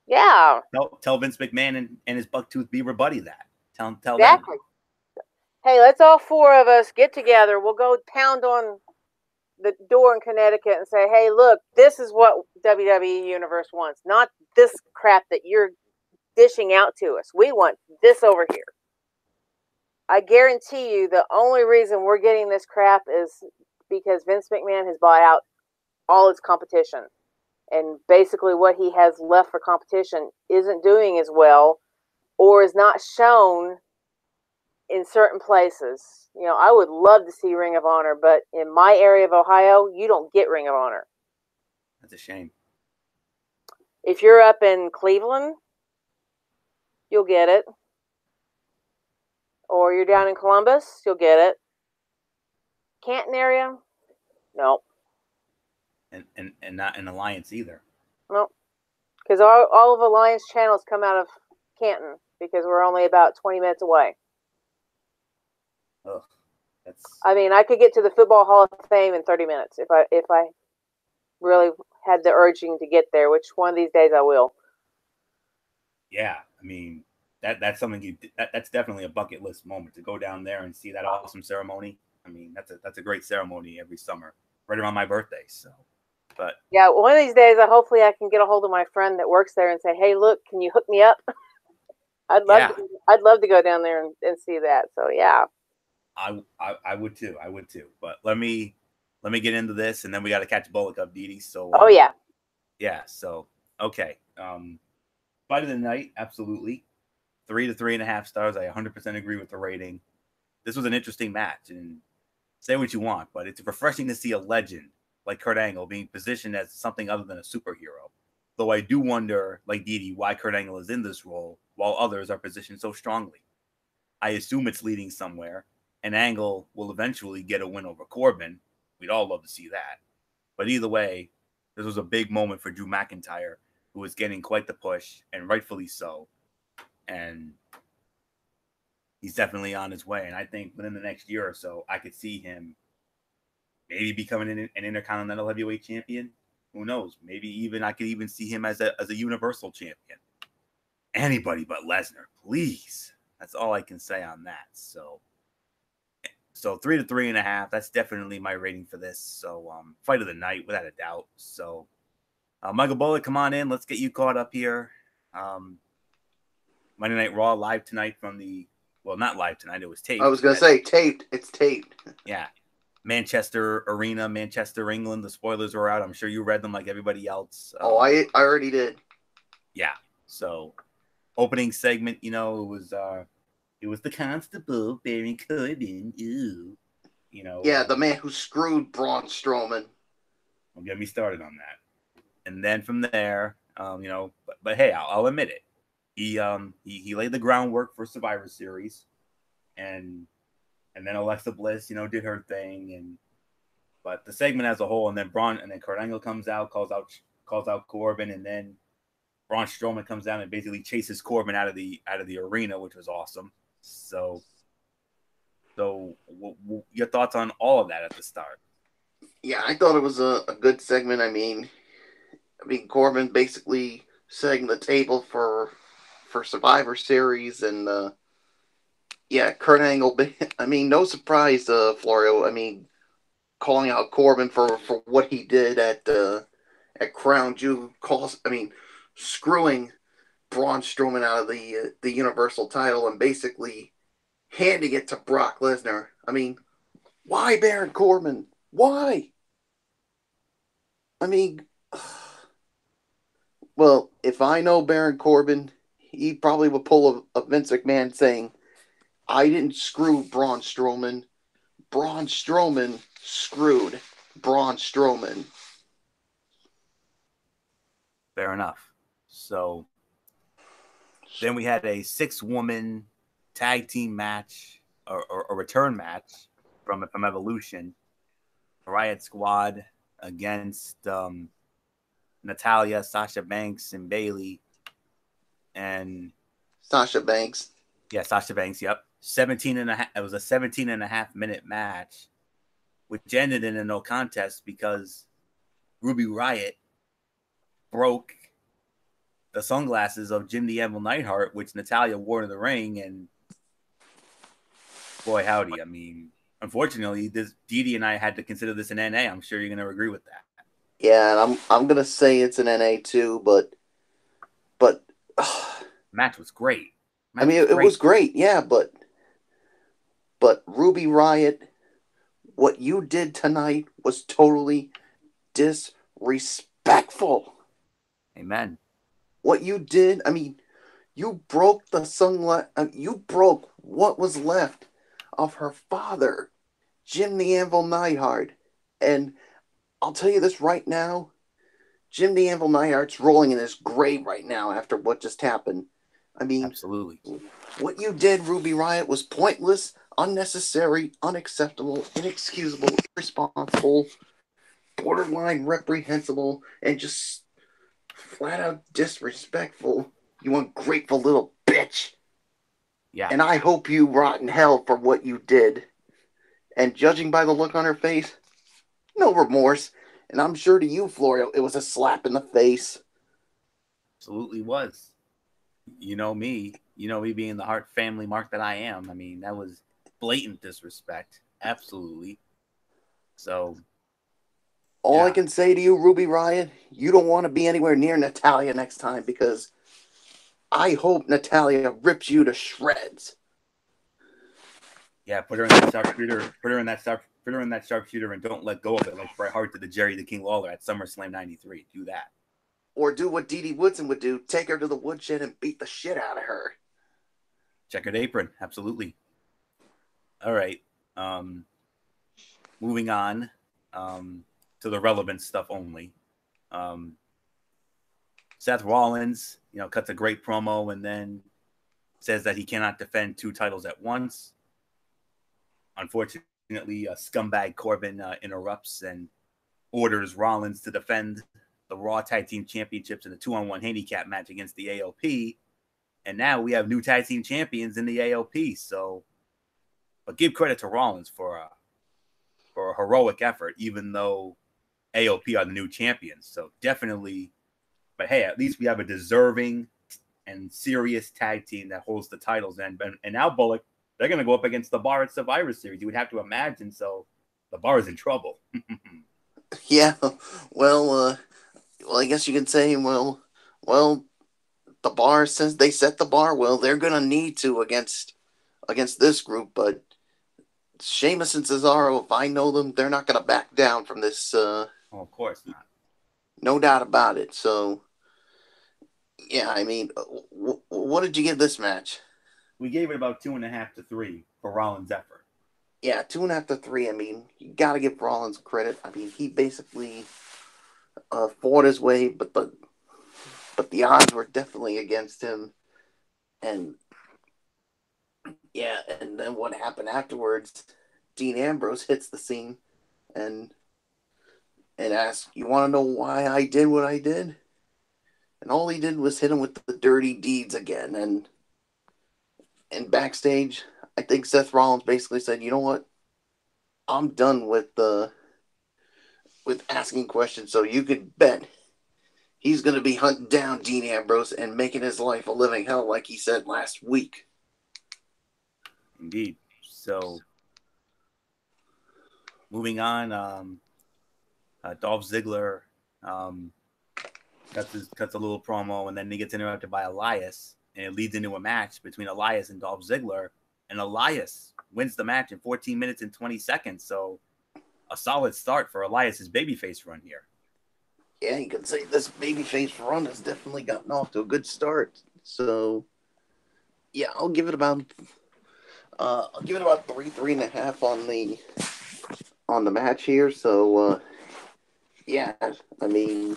S2: Yeah.
S1: Tell Vince McMahon and his bucktooth beaver buddy that. Tell
S2: exactly. Them. Hey, let's all four of us get together. We'll go pound on the door in Connecticut and say, hey, look, this is what WWE Universe wants, not this crap that you're dishing out to us. We want this over here. I guarantee you the only reason we're getting this crap is because Vince McMahon has bought out all his competition. And basically what he has left for competition isn't doing as well, or is not shown in certain places. I would love to see Ring of Honor, but in my area of Ohio, you don't get Ring of Honor.
S1: That's a shame.
S2: If you're up in Cleveland, you'll get it. Or you're down in Columbus, you'll get it. Canton area, no.
S1: And not in Alliance either.
S2: No, because all of Alliance channels come out of Canton, because we're only about 20 minutes away.
S1: Ugh,
S2: I mean, I could get to the Football Hall of Fame in 30 minutes if I really had the urging to get there, which one of these days I will.
S1: Yeah, I mean, that's something that's definitely a bucket list moment, to go down there and see that awesome ceremony. I mean, that's a great ceremony every summer, right around my birthday. So, but
S2: yeah, one of these days, hopefully I can get a hold of my friend that works there and say, hey, look, can you hook me up? I'd love to go down there and see that. So yeah,
S1: I would too. But let me get into this, and then we got to catch Bullock up, Dee Dee. So yeah. So okay, fight of the night, absolutely. 3 to 3.5 stars. I 100% agree with the rating. This was an interesting match, and say what you want, but it's refreshing to see a legend like Kurt Angle being positioned as something other than a superhero. Though I do wonder, like Dee Dee, why Kurt Angle is in this role while others are positioned so strongly. I assume it's leading somewhere, and Angle will eventually get a win over Corbin. We'd all love to see that. But either way, this was a big moment for Drew McIntyre, who was getting quite the push, and rightfully so. And he's definitely on his way. And I think within the next year or so, I could see him maybe becoming an Intercontinental Heavyweight Champion. Who knows? Maybe even I could even see him as a Universal Champion. Anybody but Lesnar, please. That's all I can say on that. So 3 to 3.5. That's definitely my rating for this. So fight of the night, without a doubt. So Michael Bullock, come on in. Let's get you caught up here. Monday Night Raw live tonight from the, well, not live tonight. It was taped.
S4: I was going to say taped. It's taped.
S1: Yeah. Manchester Arena, Manchester, England. The spoilers were out. I'm sure you read them like everybody else.
S4: I already did.
S1: Yeah. So opening segment, it was the Constable, Baron Corbin. Ooh.
S4: Yeah, the man who screwed Braun Strowman.
S1: Don't get me started on that. And then from there, but hey, I'll admit it. He laid the groundwork for Survivor Series, and then Alexa Bliss, did her thing, but the segment as a whole, and then Kurt Angle comes out, calls out Corbin, and then Braun Strowman comes down and basically chases Corbin out of the arena, which was awesome. So your thoughts on all of that at the start?
S4: Yeah, I thought it was a good segment. I mean, Corbin basically setting the table for Survivor Series, and Kurt Angle. I mean, no surprise, Florio. I mean, calling out Corbin for what he did at Crown Jewel, screwing Braun Strowman out of the Universal title and basically handing it to Brock Lesnar. I mean, why Baron Corbin? Why? I mean, well, if I know Baron Corbin, he probably would pull a Vince McMahon saying, I didn't screw Braun Strowman. Braun Strowman screwed Braun Strowman.
S1: Fair enough. So then we had a 6-woman tag team match, or a return match from Evolution. Riot Squad against Natalya, Sasha Banks, and Bayley. And
S4: Sasha Banks.
S1: Yeah, Sasha Banks, yep. It was a 17.5 minute match, which ended in a no contest because Ruby Riott broke the sunglasses of Jim the Anvil Neidhart, which Natalya wore in the ring, and boy howdy. I mean, unfortunately, Didi and I had to consider this an NA. I'm sure you're going to agree with that.
S4: Yeah, and I'm going to say it's an NA too, but
S1: match was great.
S4: It was great, yeah, but Ruby Riott, what you did tonight was totally disrespectful.
S1: Amen.
S4: What you did, you broke the you broke what was left of her father, Jim the Anvil Neidhart. And I'll tell you this right now, Jim the Anvil Neidhart's rolling in his grave right now after what just happened.
S1: Absolutely.
S4: What you did, Ruby Riott, was pointless, unnecessary, unacceptable, inexcusable, irresponsible, borderline reprehensible, and just flat out disrespectful. You ungrateful little bitch.
S1: Yeah.
S4: And I hope you rot in hell for what you did. And judging by the look on her face, no remorse. And I'm sure to you, Florio, it was a slap in the face.
S1: Absolutely was. You know me being the Hart family mark that I am. That was blatant disrespect. Absolutely. So
S4: all I can say to you, Ruby Riott, you don't want to be anywhere near Natalya next time, because I hope Natalya rips you to shreds.
S1: Yeah, put her in that sharpshooter. Put her in that sharpshooter, and don't let go of it like Bret Hart did to Jerry the King Lawler at SummerSlam '93. Do that.
S4: Or do what Dee Dee Woodson would do: take her to the woodshed and beat the shit out of her.
S1: Checkered apron, absolutely. All right. Moving on to the relevant stuff only. Seth Rollins, cuts a great promo and then says that he cannot defend 2 titles at once. Unfortunately, scumbag Corbin interrupts and orders Rollins to defend the Raw Tag Team Championships in a 2-on-1 handicap match against the AOP. And now we have new tag team champions in the AOP. So, but give credit to Rollins for a heroic effort, even though AOP are the new champions. So definitely, but hey, at least we have a deserving and serious tag team that holds the titles. And now Bullock, they're going to go up against the Bar at Survivor Series. You would have to imagine. So the Bar is in trouble.
S4: Yeah, well, well, I guess you can say, well, the bar, since they set the bar, well, they're gonna need to against this group. But Sheamus and Cesaro, if I know them, they're not gonna back down from this.
S1: Oh, of course not.
S4: No doubt about it. So, yeah, I mean, what did you give this match?
S1: We gave it about 2.5 to 3 for Rollins' effort.
S4: Yeah, 2.5 to 3. I mean, you got to give Rollins credit. I mean, he basically fought his way, but the odds were definitely against him. And yeah, and then what happened afterwards? Dean Ambrose hits the scene and asks, "You want to know why I did what I did?" And all he did was hit him with the dirty deeds again. And backstage, I think Seth Rollins basically said, "You know what? I'm done with asking questions. So you could bet he's going to be hunting down Dean Ambrose and making his life a living hell, like he said last week."
S1: Indeed. So, moving on, Dolph Ziggler cuts a little promo, and then he gets interrupted by Elias, and it leads into a match between Elias and Dolph Ziggler, and Elias wins the match in 14 minutes and 20 seconds. So, a solid start for Elias's babyface run here.
S4: Yeah, you could say this babyface run has definitely gotten off to a good start. So, yeah, I'll give it about 3.5 on the match here. So, yeah, I mean,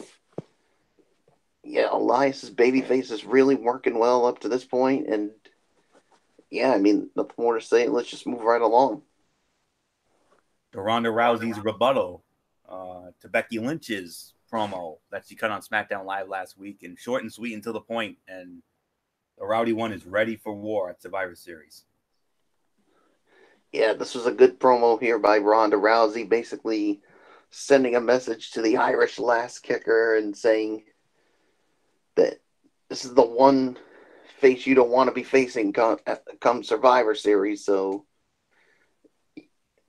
S4: yeah, Elias's babyface is really working well up to this point, and yeah, I mean, nothing more to say. Let's just move right along.
S1: To Ronda Rousey's rebuttal to Becky Lynch's promo that she cut on SmackDown Live last week, and short and sweet and to the point. And the Rowdy One is ready for war at Survivor Series.
S4: Yeah, this was a good promo here by Ronda Rousey, basically sending a message to the Irish Lass Kicker and saying that this is the one face you don't want to be facing come Survivor Series. So,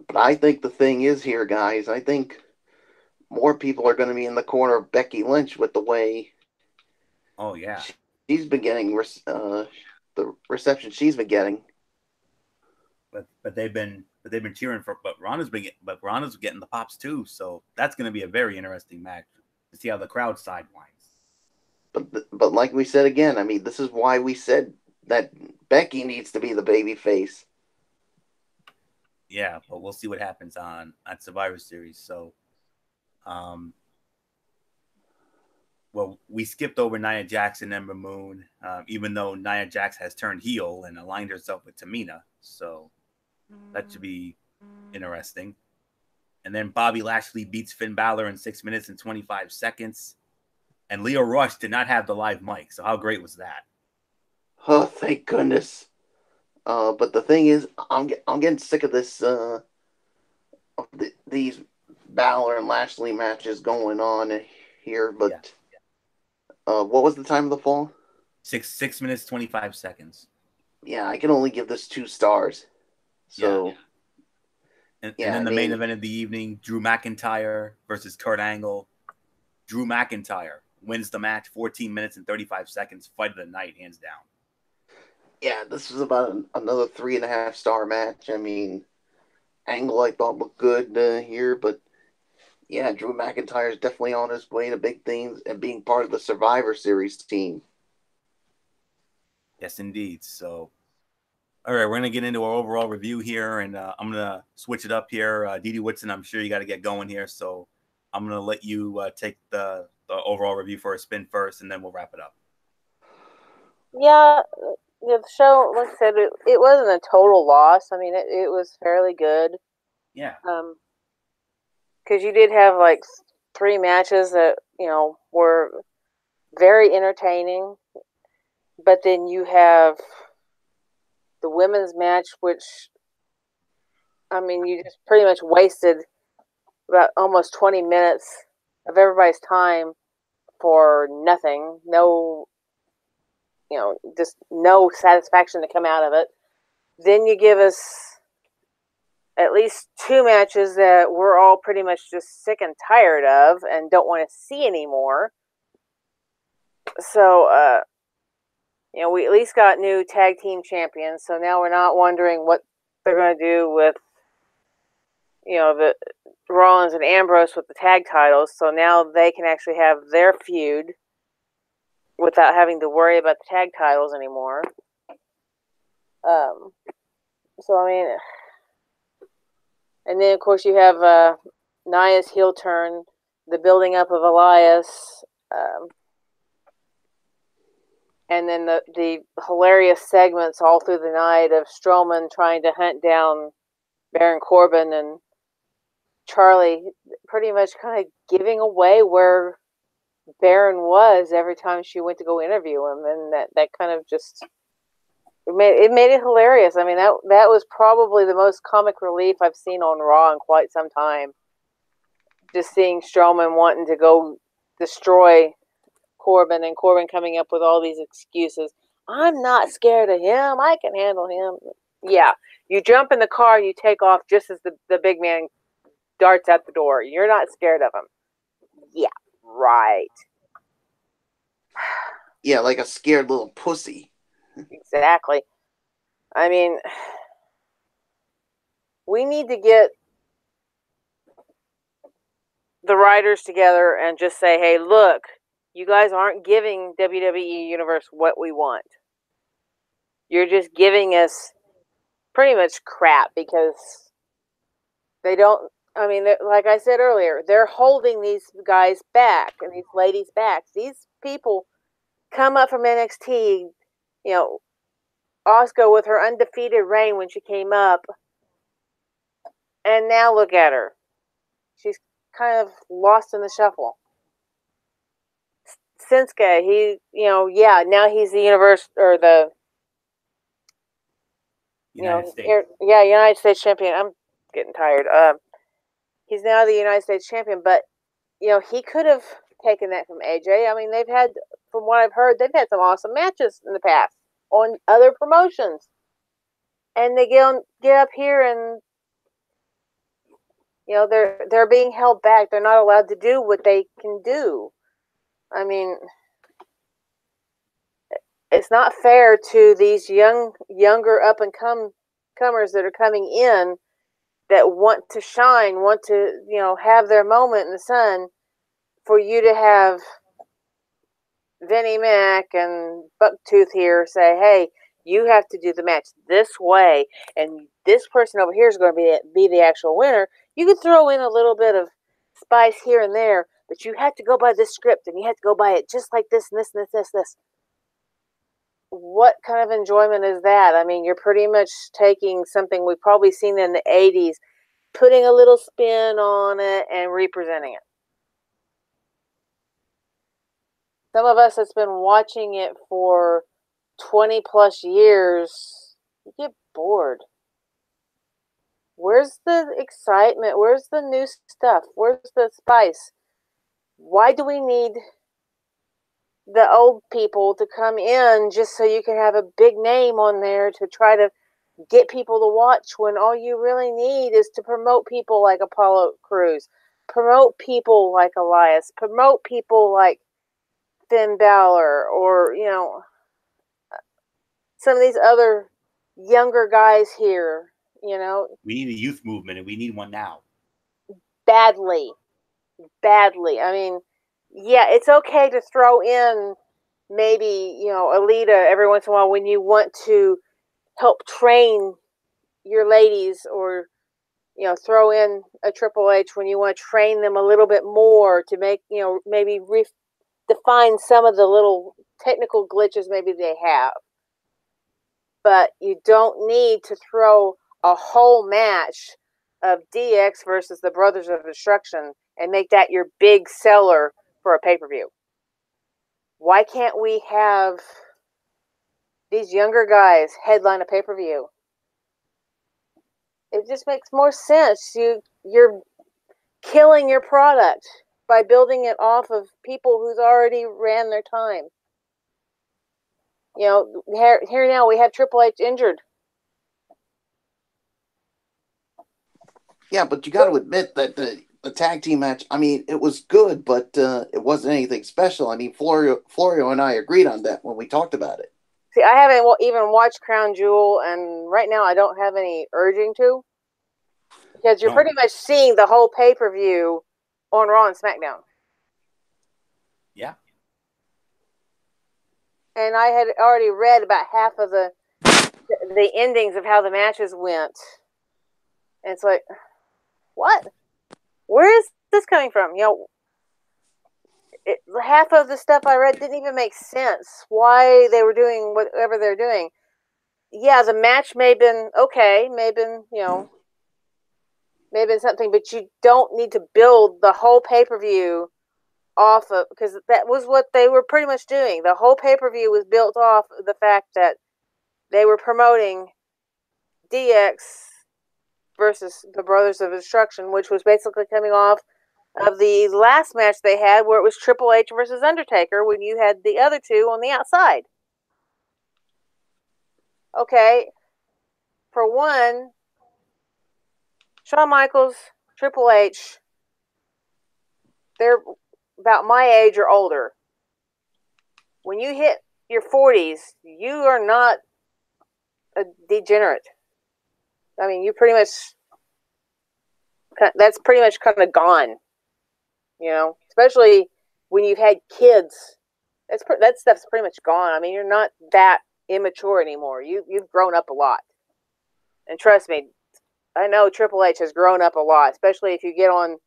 S4: but I think the thing is here, guys, I think more people are going to be in the corner of Becky Lynch with the way
S1: Oh yeah,
S4: she's been getting the reception she's been getting.
S1: But they've been cheering for, but Ronda's getting the pops too. So that's going to be a very interesting match to see how the crowd sidewinds.
S4: But like we said again, I mean, this is why we said that Becky needs to be the baby face.
S1: Yeah, but we'll see what happens at Survivor Series. So, well, we skipped over Nia Jax and Ember Moon, even though Nia Jax has turned heel and aligned herself with Tamina. So that should be interesting. And then Bobby Lashley beats Finn Balor in 6 minutes and 25 seconds. And Leo Rush did not have the live mic. So how great was that?
S4: Oh, thank goodness. But the thing is, I'm getting sick of this these Balor and Lashley matches going on here. But what was the time of the fall?
S1: 6 minutes 25 seconds.
S4: Yeah, I can only give this 2 stars. So,
S1: and then the main event of the evening: Drew McIntyre versus Kurt Angle. Drew McIntyre wins the match, 14 minutes and 35 seconds. Fight of the night, hands down.
S4: Yeah, this was about another 3.5 star match. I mean, Angle I thought looked good here, but yeah, Drew McIntyre is definitely on his way to big things and being part of the Survivor Series team.
S1: Yes, indeed. So, all right, we're going to get into our overall review here, and I'm going to switch it up here. Didi Whitson, I'm sure you got to get going here, so I'm going to let you take the overall review for a spin first, and then we'll wrap it up.
S2: Yeah, the show, like I said, it wasn't a total loss. I mean, it was fairly good.
S1: Yeah.
S2: Because you did have like 3 matches that, were very entertaining. But then you have the women's match, which, I mean, you just pretty much wasted about almost 20 minutes of everybody's time for nothing. No, just no satisfaction to come out of it. Then you give us at least 2 matches that we're all pretty much just sick and tired of and don't want to see anymore. So, we at least got new tag team champions. So now we're not wondering what they're going to do with, the Rollins and Ambrose with the tag titles. So now they can actually have their feud without having to worry about the tag titles anymore. And then of course you have Nia's heel turn, the building up of Elias, and then the hilarious segments all through the night of Strowman trying to hunt down Baron Corbin and Charlie pretty much kind of giving away where Baron was every time she went to go interview him, and that kind of just it made it hilarious. I mean, that was probably the most comic relief I've seen on Raw in quite some time. Just seeing Strowman wanting to go destroy Corbin, and Corbin coming up with all these excuses. I'm not scared of him. I can handle him. Yeah, you jump in the car, you take off just as the big man darts out the door. You're not scared of him. Yeah, right.
S4: Yeah, like a scared little pussy.
S2: Exactly. I mean, we need to get the writers together and just say, hey, look, you guys aren't giving WWE Universe what we want. You're just giving us pretty much crap because they don't, I mean, like I said earlier, they're holding these guys back and these ladies back. These people come up from NXT, Asuka with her undefeated reign when she came up, and now look at her. She's kind of lost in the shuffle. Shinsuke, now he's the universe or the
S1: United States.
S2: United States champion. I'm getting tired. He's now the United States champion, but he could have taken that from AJ. I mean, from what I've heard, they've had some awesome matches in the past on other promotions, and they get up here and they're being held back. They're not allowed to do what they can do. I mean, it's not fair to these younger up and comers that are coming in that want to shine, want to have their moment in the sun, for you to have Vinnie Mac and Bucktooth here say, hey, you have to do the match this way, and this person over here is going to be the actual winner. You can throw in a little bit of spice here and there, but you have to go by this script, and you have to go by it just like this and this and this. What kind of enjoyment is that? I mean, you're pretty much taking something we've probably seen in the 80s, putting a little spin on it, and representing it. Some of us that's been watching it for 20 plus years, you get bored. Where's the excitement? Where's the new stuff? Where's the spice? Why do we need the old people to come in just so you can have a big name on there to try to get people to watch, when all you really need is to promote people like Apollo Crews, promote people like Elias, promote people like Finn Balor, or some of these other younger guys here.
S1: We need a youth movement, and we need one now.
S2: Badly. I mean, yeah, it's okay to throw in maybe Alita every once in a while when you want to help train your ladies, or throw in a Triple H when you want to train them a little bit more to make maybe define some of the little technical glitches maybe they have. But you don't need to throw a whole match of DX versus the Brothers of Destruction and make that your big seller for a pay-per-view. Why can't we have these younger guys headline a pay-per-view? It just makes more sense. You're killing your product by building it off of people who's already ran their time. Here now we have Triple H injured.
S4: Yeah, but you got to admit that the the tag team match, I mean, it was good, but it wasn't anything special. I mean, Florio and I agreed on that when we talked about it.
S2: See, I haven't even watched Crown Jewel, and right now I don't have any urging to, because you're pretty much seeing the whole pay-per-view on Raw and SmackDown.
S1: Yeah.
S2: And I had already read about half of the endings of how the matches went. And it's like, what? Where is this coming from? Half of the stuff I read didn't even make sense. Why they were doing whatever they're doing. Yeah, the match may have been okay, may have been something, but you don't need to build the whole pay-per-view off of, because that was what they were pretty much doing. The whole pay-per-view was built off of the fact that they were promoting DX versus the Brothers of Destruction, which was basically coming off of the last match they had, where it was Triple H versus Undertaker, when you had the other two on the outside. Okay, for one, Shawn Michaels, Triple H, they're about my age or older. When you hit your 40s, you are not a degenerate. I mean, that's pretty much kind of gone. Especially when you've had kids. That stuff's pretty much gone. I mean, you're not that immature anymore. You've grown up a lot. And trust me, I know Triple H has grown up a lot, especially if you get on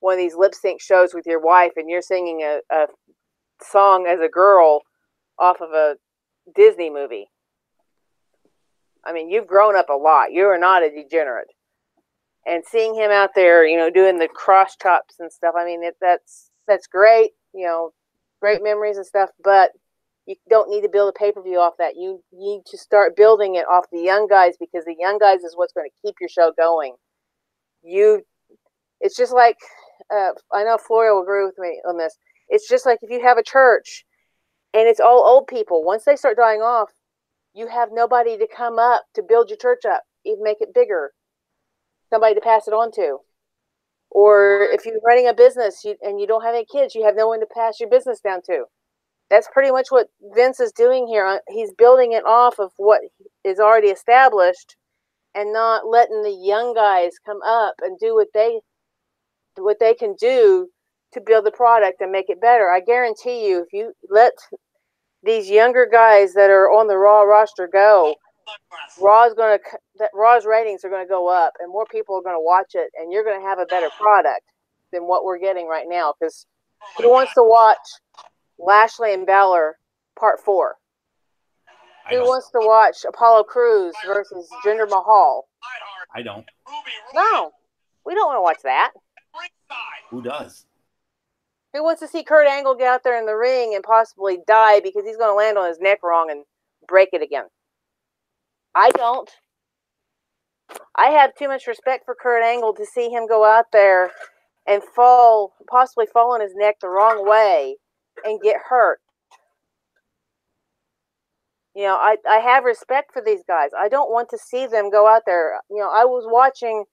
S2: one of these lip sync shows with your wife and you're singing a song as a girl off of a Disney movie. I mean, you've grown up a lot. You are not a degenerate. And seeing him out there, doing the cross chops and stuff, I mean, that's great, great memories and stuff, but you don't need to build a pay-per-view off that. You need to start building it off the young guys, because the young guys is what's going to keep your show going. It's just like, I know Florio will agree with me on this. It's just like if you have a church and it's all old people. Once they start dying off, you have nobody to come up to build your church up, even make it bigger. Somebody to pass it on to. Or if you're running a business and you don't have any kids, you have no one to pass your business down to. That's pretty much what Vince is doing here. He's building it off of what is already established and not letting the young guys come up and do what they can do to build the product and make it better. I guarantee you, if you let these younger guys that are on the Raw roster go, Raw's ratings are going to go up, and more people are going to watch it, and you're going to have a better product than what we're getting right now. Because who wants to watch Lashley and Balor Part 4? Who wants to watch Apollo Crews versus Jinder Mahal?
S1: I don't.
S2: No, we don't want to watch that.
S1: Who does?
S2: Who wants to see Kurt Angle get out there in the ring and possibly die because he's going to land on his neck wrong and break it again? I don't. I have too much respect for Kurt Angle to see him go out there and possibly fall on his neck the wrong way and get hurt. I have respect for these guys. I don't want to see them go out there. I was watching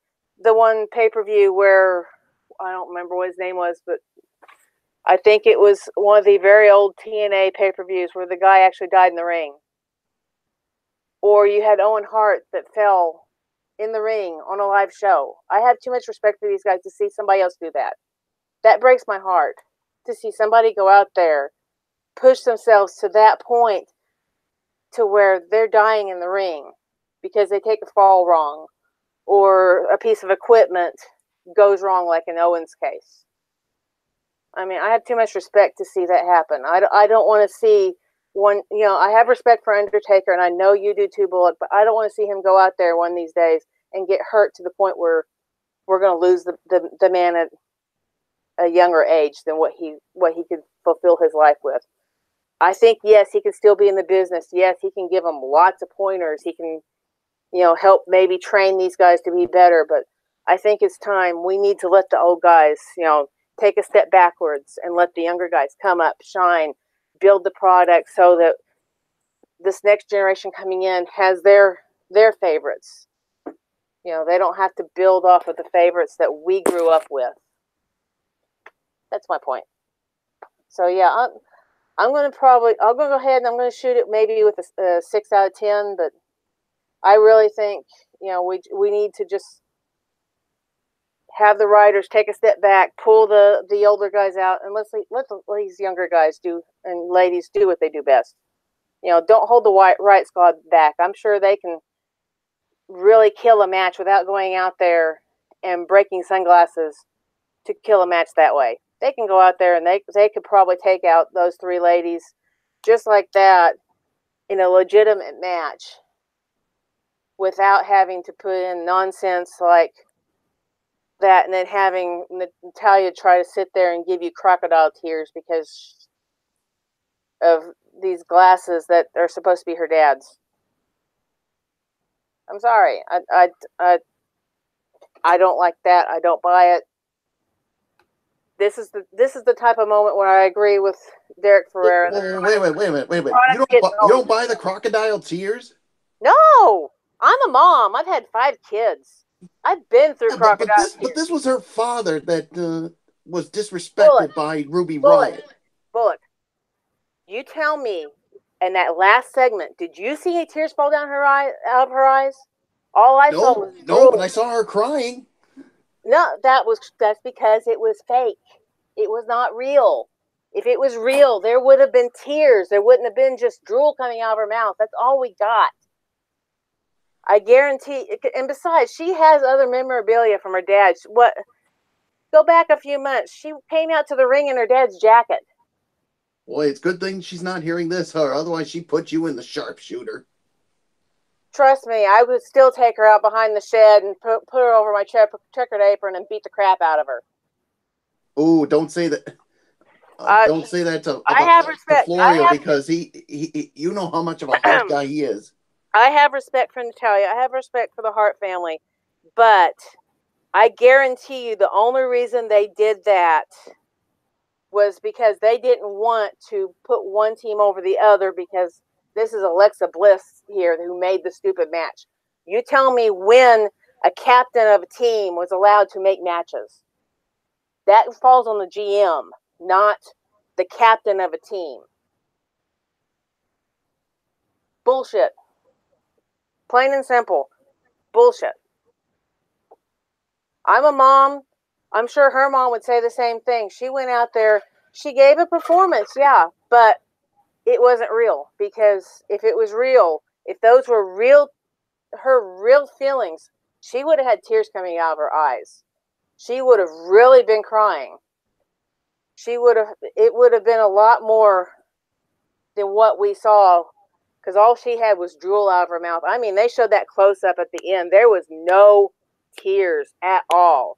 S2: the one pay-per-view where, I don't remember what his name was, but I think it was one of the very old TNA pay-per-views where the guy actually died in the ring. Or you had Owen Hart that fell in the ring on a live show. I have too much respect for these guys to see somebody else do that. That breaks my heart, to see somebody go out there, push themselves to that point to where they're dying in the ring because they take a fall wrong or a piece of equipment goes wrong, like in Owen's case. I mean, I have too much respect to see that happen. I don't want to see one, I have respect for Undertaker, and I know you do too, Bullock, but I don't want to see him go out there one of these days and get hurt to the point where we're going to lose the man at a younger age than what he could fulfill his life with. I think, yes, he can still be in the business. Yes, he can give them lots of pointers. He can, help maybe train these guys to be better. But I think it's time we need to let the old guys, take a step backwards and let the younger guys come up, shine, build the product so that this next generation coming in has their favorites. They don't have to build off of the favorites that we grew up with. That's my point. So yeah, I'm going to go ahead and I'm going to shoot it maybe with a 6 out of 10. But I really think, you know, we need to just have the writers take a step back, pull the older guys out, and let these younger guys do and ladies do what they do best. You know, don't hold the Riot Squad back. I'm sure they can really kill a match without going out there and breaking sunglasses to kill a match that way. They can go out there and they could probably take out those 3 ladies just like that in a legitimate match without having to put in nonsense like that and then having Natalya try to sit there and give you crocodile tears because of these glasses that are supposed to be her dad's. I'm sorry. I don't like that. I don't buy it. This is the type of moment where I agree with Derek Ferrer.
S4: Wait a minute. You don't buy the crocodile tears?
S2: No, I'm a mom. I've had 5 kids. I've been through crocodile tears.
S4: But this was her father that was disrespected by Ruby Riott.
S2: Bullock, you tell me, in that last segment, did you see any tears fall down out of her eyes? All I saw was drool.
S4: No, but I saw her crying.
S2: No, that's because it was fake. It was not real. If it was real, there would have been tears. There wouldn't have been just drool coming out of her mouth. That's all we got. I guarantee. And besides, she has other memorabilia from her dad. Go back a few months. She came out to the ring in her dad's jacket.
S4: Boy, it's a good thing she's not hearing this, or otherwise she put you in the sharpshooter.
S2: Trust me, I would still take her out behind the shed and put her over my checkered apron and beat the crap out of her.
S4: Oh, don't say that. Don't say that to Florio, because he you know how much of a hard guy he is.
S2: I have respect for Natalya. I have respect for the Hart family. But I guarantee you the only reason they did that was because they didn't want to put one team over the other, because this is Alexa Bliss here who made the stupid match. You tell me when a captain of a team was allowed to make matches. That falls on the GM, not the captain of a team. Bullshit. Plain and simple. Bullshit. I'm a mom. I'm sure her mom would say the same thing. She went out there. She gave a performance, yeah, but it wasn't real. Because if it was real, if those were real, her real feelings, she would have had tears coming out of her eyes. She would have really been crying. It would have been a lot more than what we saw, because all she had was drool out of her mouth. I mean, they showed that close up at the end. There was no tears at all.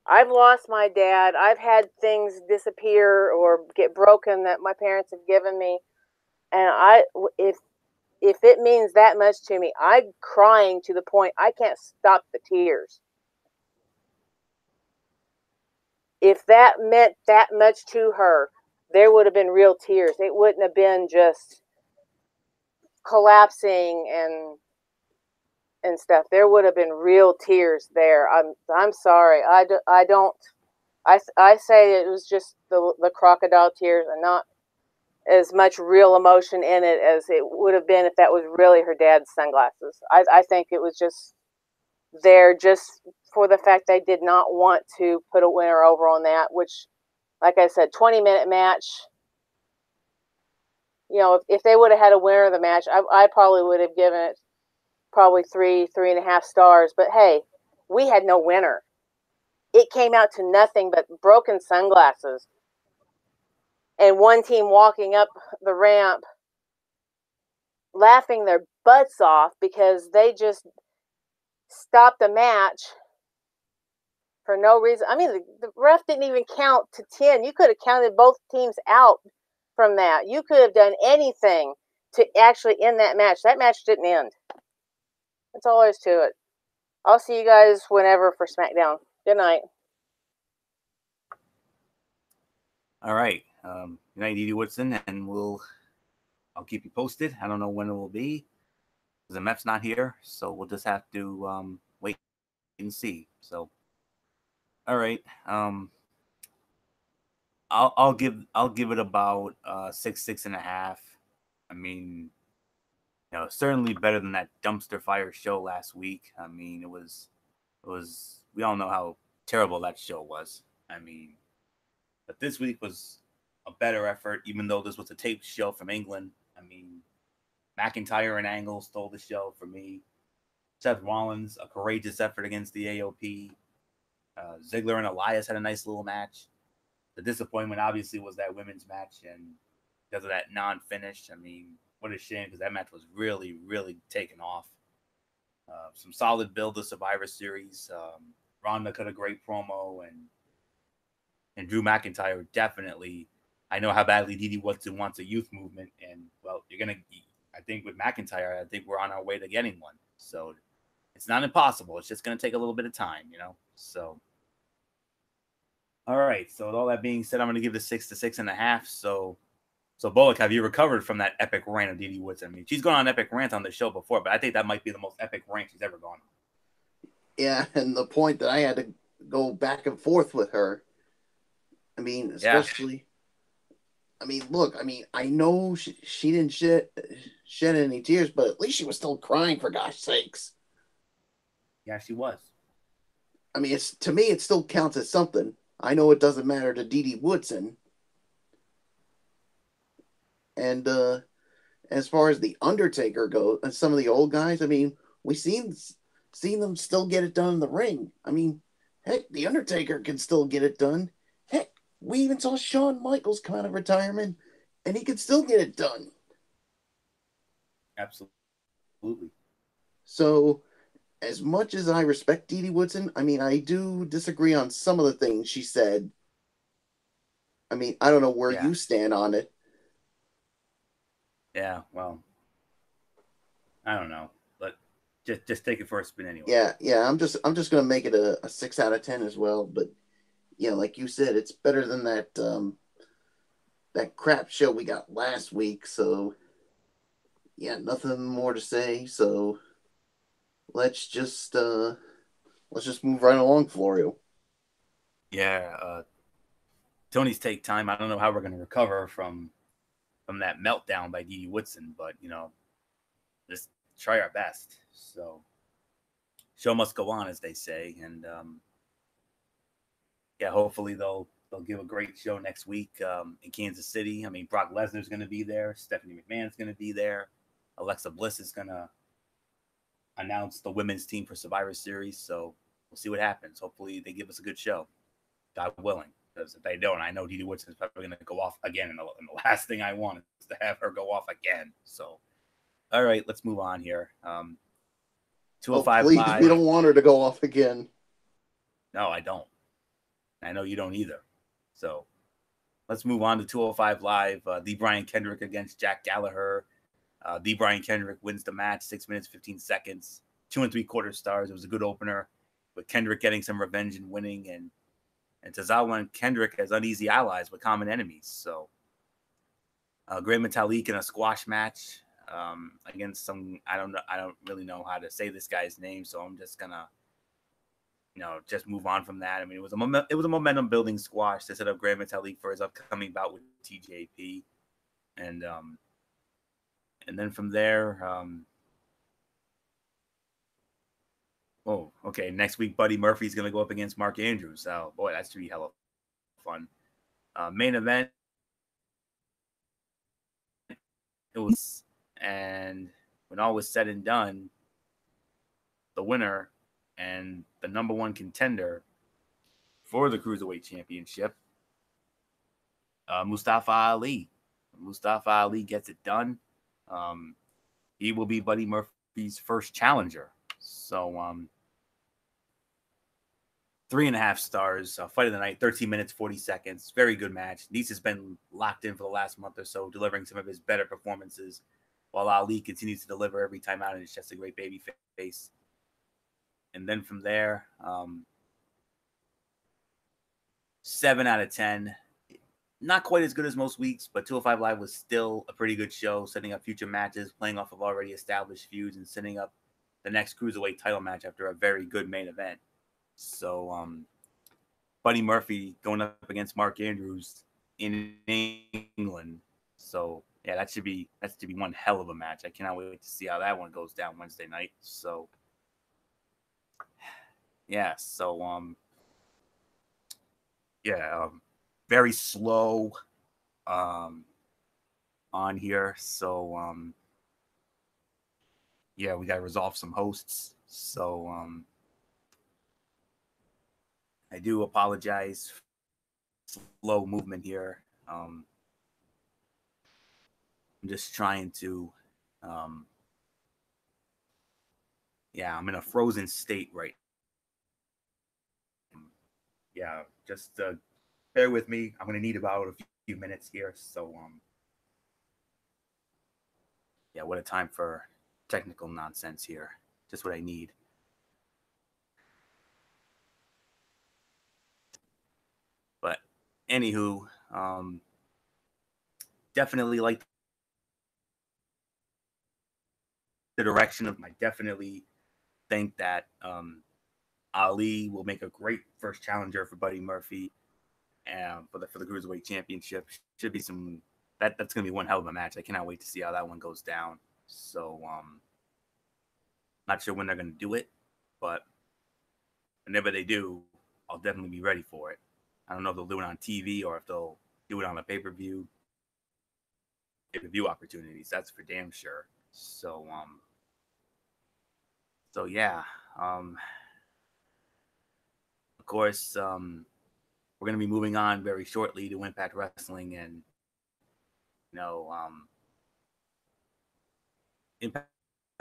S2: I've lost my dad. I've had things disappear or get broken that my parents have given me. And if it means that much to me, I'm crying to the point I can't stop the tears. If that meant that much to her, there would have been real tears. It wouldn't have been just collapsing and stuff. There would have been real tears there. I'm sorry. I say it was just the crocodile tears and not as much real emotion in it as it would have been if that was really her dad's sunglasses. I think it was just there just for the fact they did not want to put a winner over on that, which, like I said, 20-minute match. You know, if they would have had a winner of the match, I probably would have given it probably 3.5 stars. But hey, we had no winner. It came out to nothing but broken sunglasses and one team walking up the ramp laughing their butts off because they just stopped the match for no reason. I mean, the ref didn't even count to 10. You could have counted both teams out from that. You could have done anything to actually end that match. That match didn't end. That's all there is to it. I'll see you guys whenever for SmackDown. Good night.
S1: All right. Good night, Edie Woodson, and I'll keep you posted. I don't know when it will be. The Mep's not here, so we'll just have to wait and see. So All right. I'll give it about 6.5. I mean, certainly better than that dumpster fire show last week. I mean, it was we all know how terrible that show was. I mean, but this week was a better effort, even though this was a taped show from England. I mean, McIntyre and Angle stole the show for me. Seth Rollins, a courageous effort against the AOP. Ziggler and Elias had a nice little match. The disappointment obviously was that women's match, and because of that non-finish, I mean, what a shame, because that match was really, really taken off. Some solid build to Survivor Series. Ronda cut a great promo, and Drew McIntyre definitely. I know how badly Didi Woodson wants a youth movement, and well, I think with McIntyre, I think we're on our way to getting one. So it's not impossible. It's just gonna take a little bit of time, So all right. So with all that being said, I'm gonna give this 6 to 6.5. So Bullock, have you recovered from that epic rant of Didi Woodson? I mean, she's gone on epic rants on the show before, but I think that might be the most epic rant she's ever gone on.
S4: Yeah, and the point that I had to go back and forth with her. I mean, especially. Yeah. I mean, look. I mean, I know she didn't shed any tears, but at least she was still crying, for gosh sakes.
S1: Yeah, she was.
S4: I mean, to me, it still counts as something. I know it doesn't matter to Didi Woodson. And as far as the Undertaker goes, and some of the old guys, I mean, we seen them still get it done in the ring. I mean, heck, the Undertaker can still get it done. Heck, we even saw Shawn Michaels come out of retirement, and he could still get it done.
S1: Absolutely.
S4: So, as much as I respect Didi Woodson, I mean, I do disagree on some of the things she said. I mean, I don't know where you stand on it.
S1: Yeah, well, I don't know, but just take it for a spin anyway.
S4: Yeah. I'm just gonna make it a 6 out of 10 as well. But yeah, like you said, it's better than that that crap show we got last week. So yeah, nothing more to say. So let's just move right along, Florio.
S1: Yeah, Tony's take time. I don't know how we're gonna recover from that meltdown by Didi Woodson, but just try our best. So show must go on, as they say, and yeah, hopefully they'll give a great show next week in Kansas City. I mean, Brock Lesnar's going to be there, Stephanie McMahon's going to be there, Alexa Bliss is going to announce the women's team for Survivor Series. So we'll see what happens. Hopefully they give us a good show, God willing. Because if they don't, I know Didi Woodson is probably going to go off again, and the last thing I want is to have her go off again. So, all right, let's move on here. 205
S4: please,
S1: Live.
S4: We don't want her to go off again.
S1: No, I don't. I know you don't either. So let's move on to 205 Live. The Brian Kendrick against Jack Gallagher. The Brian Kendrick wins the match, 6 minutes, 15 seconds, 2 3/4 stars. It was a good opener, with Kendrick getting some revenge and winning, and Tozawa and Kendrick as uneasy allies with common enemies. So Great Metalik in a squash match against some, I don't really know how to say this guy's name, so I'm just gonna just move on from that. I mean, it was a momentum building squash to set up Great Metalik for his upcoming bout with TJP, and then from there, oh, okay. Next week, Buddy Murphy's going to go up against Mark Andrews. Oh, boy, that should be hella fun. Main event. It was, and when all was said and done, the winner and the number one contender for the Cruiserweight Championship, Mustafa Ali. Mustafa Ali gets it done. He will be Buddy Murphy's first challenger. So, 3.5 stars. Fight of the night, 13 minutes, 40 seconds. Very good match. Nese has been locked in for the last month or so, delivering some of his better performances, while Ali continues to deliver every time out, and it's just a great baby face. And then from there, 7 out of 10. Not quite as good as most weeks, but 205 Live was still a pretty good show, setting up future matches, playing off of already established feuds, and setting up the next Cruiserweight title match after a very good main event. So Buddy Murphy going up against Mark Andrews in England. So yeah, that should be one hell of a match. I cannot wait to see how that one goes down Wednesday night. So yeah, very slow on here. So yeah, we got to resolve some hosts. So I do apologize for slow movement here. I'm just trying to I'm in a frozen state right now. Yeah, just bear with me. I'm going to need about a few minutes here. So yeah, what a time for technical nonsense here. Just what I need. But anywho, definitely like the direction of. I definitely think that Ali will make a great first challenger for Buddy Murphy, and for the Cruiserweight Championship. Should be that's gonna be one hell of a match. I cannot wait to see how that one goes down. So not sure when they're gonna do it, but whenever they do, I'll definitely be ready for it. I don't know if they'll do it on TV or if they'll do it on a pay-per-view opportunities. That's for damn sure. So yeah. Of course, we're gonna be moving on very shortly to Impact Wrestling, and Impact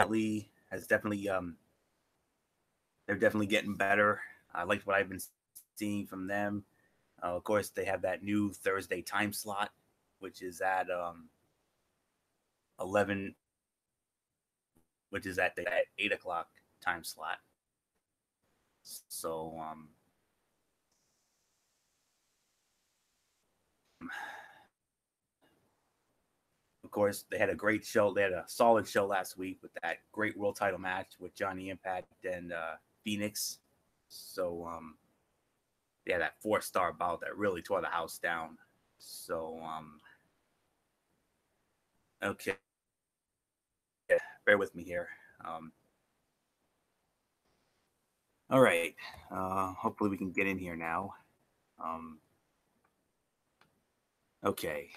S1: Lee has definitely they're definitely getting better. I liked what I've been seeing from them. Of course, they have that new Thursday time slot, which is at 11, which is at 8 o'clock time slot. So of course, they had a great show. They had a solid show last week with that great world title match with Johnny Impact and Phoenix. So yeah, that 4-star bout that really tore the house down. So okay, yeah, bear with me here. All right, hopefully we can get in here now. Okay,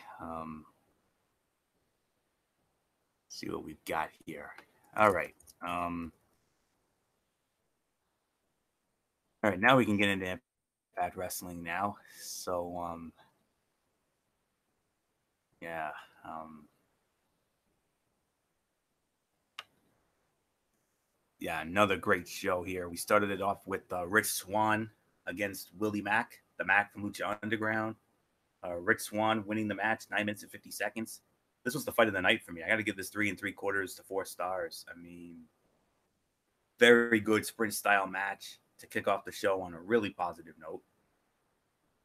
S1: see what we've got here. All right. All right, now we can get into Impact Wrestling now. So yeah. Yeah, another great show here. We started it off with Rich Swann against Willie Mack, the Mack from Lucha Underground. Rich Swann winning the match, 9 minutes and 50 seconds. This was the fight of the night for me. I got to give this 3 3/4 to 4 stars. I mean, very good sprint style match to kick off the show on a really positive note.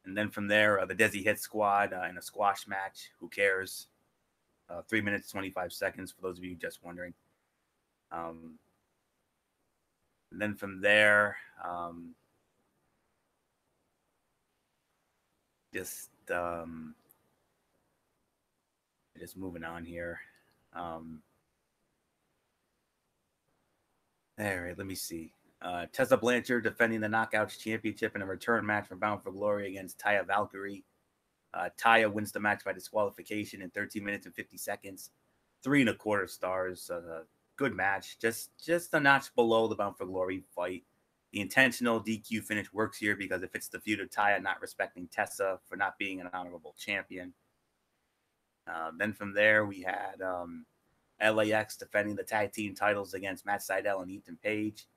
S1: And then from there, the Desi Hit Squad in a squash match. Who cares? 3 minutes, 25 seconds for those of you just wondering. And then from there, just moving on here. All right, let me see. Tessa Blanchard defending the Knockouts Championship in a return match for Bound for Glory against Taya Valkyrie. Taya wins the match by disqualification in 13 minutes and 50 seconds. 3 1/4 stars. Good match. Just a notch below the Bound for Glory fight. The intentional DQ finish works here because it fits the feud of Taya not respecting Tessa for not being an honorable champion. Then from there, we had LAX defending the tag team titles against Matt Sydal and Ethan Page.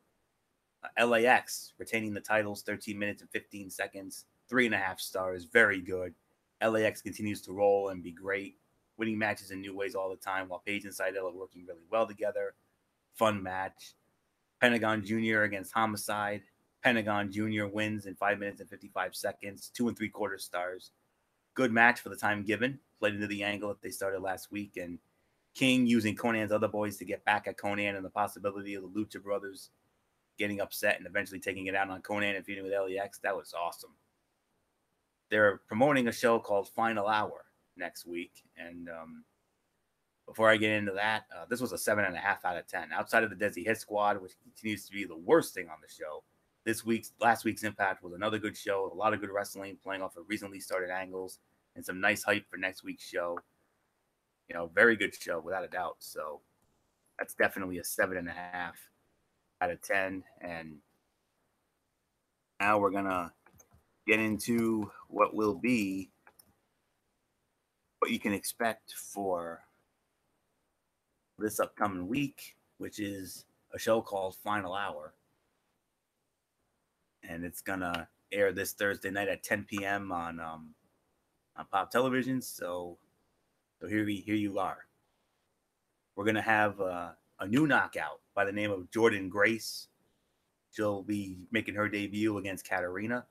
S1: LAX retaining the titles, 13 minutes and 15 seconds, 3.5 stars, very good. LAX continues to roll and be great, winning matches in new ways all the time, while Page and Sydal are working really well together. Fun match. Pentagon Jr. against Homicide. Pentagon Jr. wins in 5 minutes and 55 seconds, 2 3/4 stars. Good match for the time given. Played into the angle that they started last week, and King using Konan's other boys to get back at Konnan, and the possibility of the Lucha Brothers getting upset and eventually taking it out on Konnan and feuding with LAX. That was awesome. they're promoting a show called Final Hour next week. And before I get into that, this was a 7.5 out of 10. Outside of the Desi Hit Squad, which continues to be the worst thing on the show, last week's Impact was another good show. A lot of good wrestling, playing off of recently started angles, and some nice hype for next week's show. Very good show without a doubt. So that's definitely a 7.5 out of 10. And now we're gonna get into what you can expect for this upcoming week, which is a show called Final Hour. And it's gonna air this Thursday night at 10 p.m. on Pop Television. So here you are. We're gonna have a new knockout by the name of Jordan Grace. She'll be making her debut against Katarina.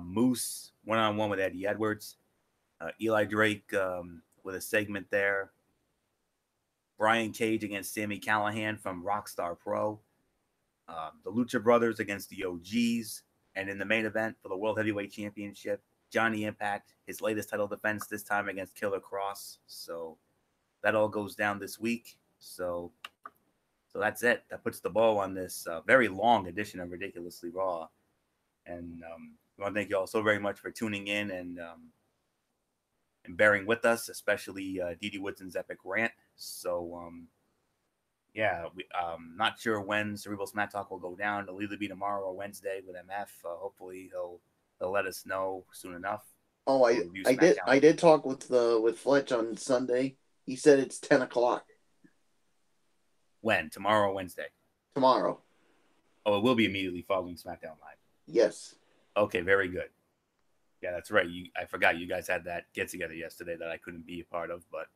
S1: Moose one-on-one with Eddie Edwards. Eli Drake with a segment there. Brian Cage against Sami Callihan from Rockstar Pro. The Lucha Brothers against the OGs. And in the main event for the World Heavyweight Championship, Johnny Impact, his latest title defense, this time against Killer Kross. So that all goes down this week. So that's it. That puts the bow on this very long edition of Ridiculously Raw. And I want to thank you all so very much for tuning in and bearing with us, especially Didi Woodson's epic rant. So, not sure when Cerebral Smack Talk will go down. It'll either be tomorrow or Wednesday with MF. Hopefully he'll let us know soon enough.
S4: Oh, I did talk with Fletch on Sunday. He said it's 10 o'clock.
S1: When? Tomorrow or Wednesday?
S4: Tomorrow.
S1: Oh, it will be immediately following SmackDown Live.
S4: Yes.
S1: Okay, very good. Yeah, that's right. I forgot you guys had that get together yesterday that I couldn't be a part of. But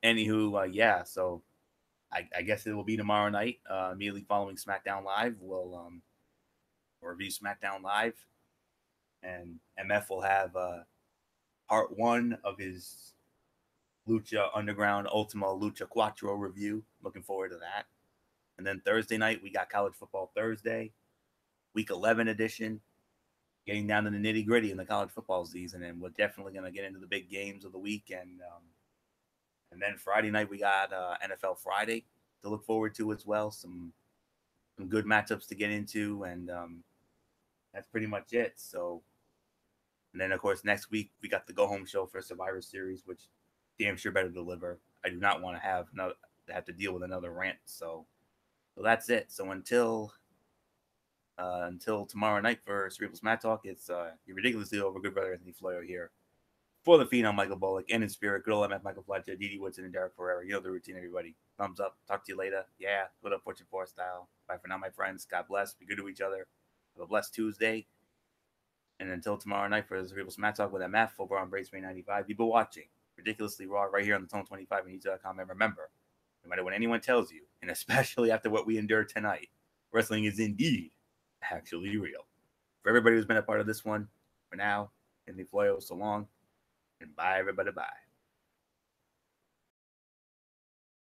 S1: anywho, so I guess it will be tomorrow night, immediately following SmackDown Live. We'll review SmackDown Live, and MF will have part 1 of his Lucha Underground Ultima Lucha Quattro review. Looking forward to that. And then Thursday night, we got College Football Thursday, Week 11 edition, getting down to the nitty gritty in the college football season. And we're definitely going to get into the big games of the week. And then Friday night, we got NFL Friday to look forward to as well. Some good matchups to get into. And that's pretty much it. So, and then, of course, next week, we got the go-home show for Survivor Series, which damn sure better deliver. I do not want to have to deal with another rant. So that's it. So until tomorrow night for Cerebral Smack Talk, it's your ridiculously over good brother Anthony Floyo here for the Phenom Michael Bullock, and in spirit, good old MF Michael Fletcher, Didi Woodson, and Derek Ferreira. You know the routine, everybody. Thumbs up. Talk to you later. Yeah. What up, Fortune 4 style. Bye for now, my friends. God bless. Be good to each other. Have a blessed Tuesday. And until tomorrow night for the Cerebral Smack Talk with MF over on Brace 95, you've been watching Ridiculously Raw right here on the Tone 25 and YouTube.com. And remember, no matter what anyone tells you, and especially after what we endured tonight, wrestling is indeed actually real. For everybody who's been a part of this one, for now, Anthony Floyo, so long, and bye, everybody, bye.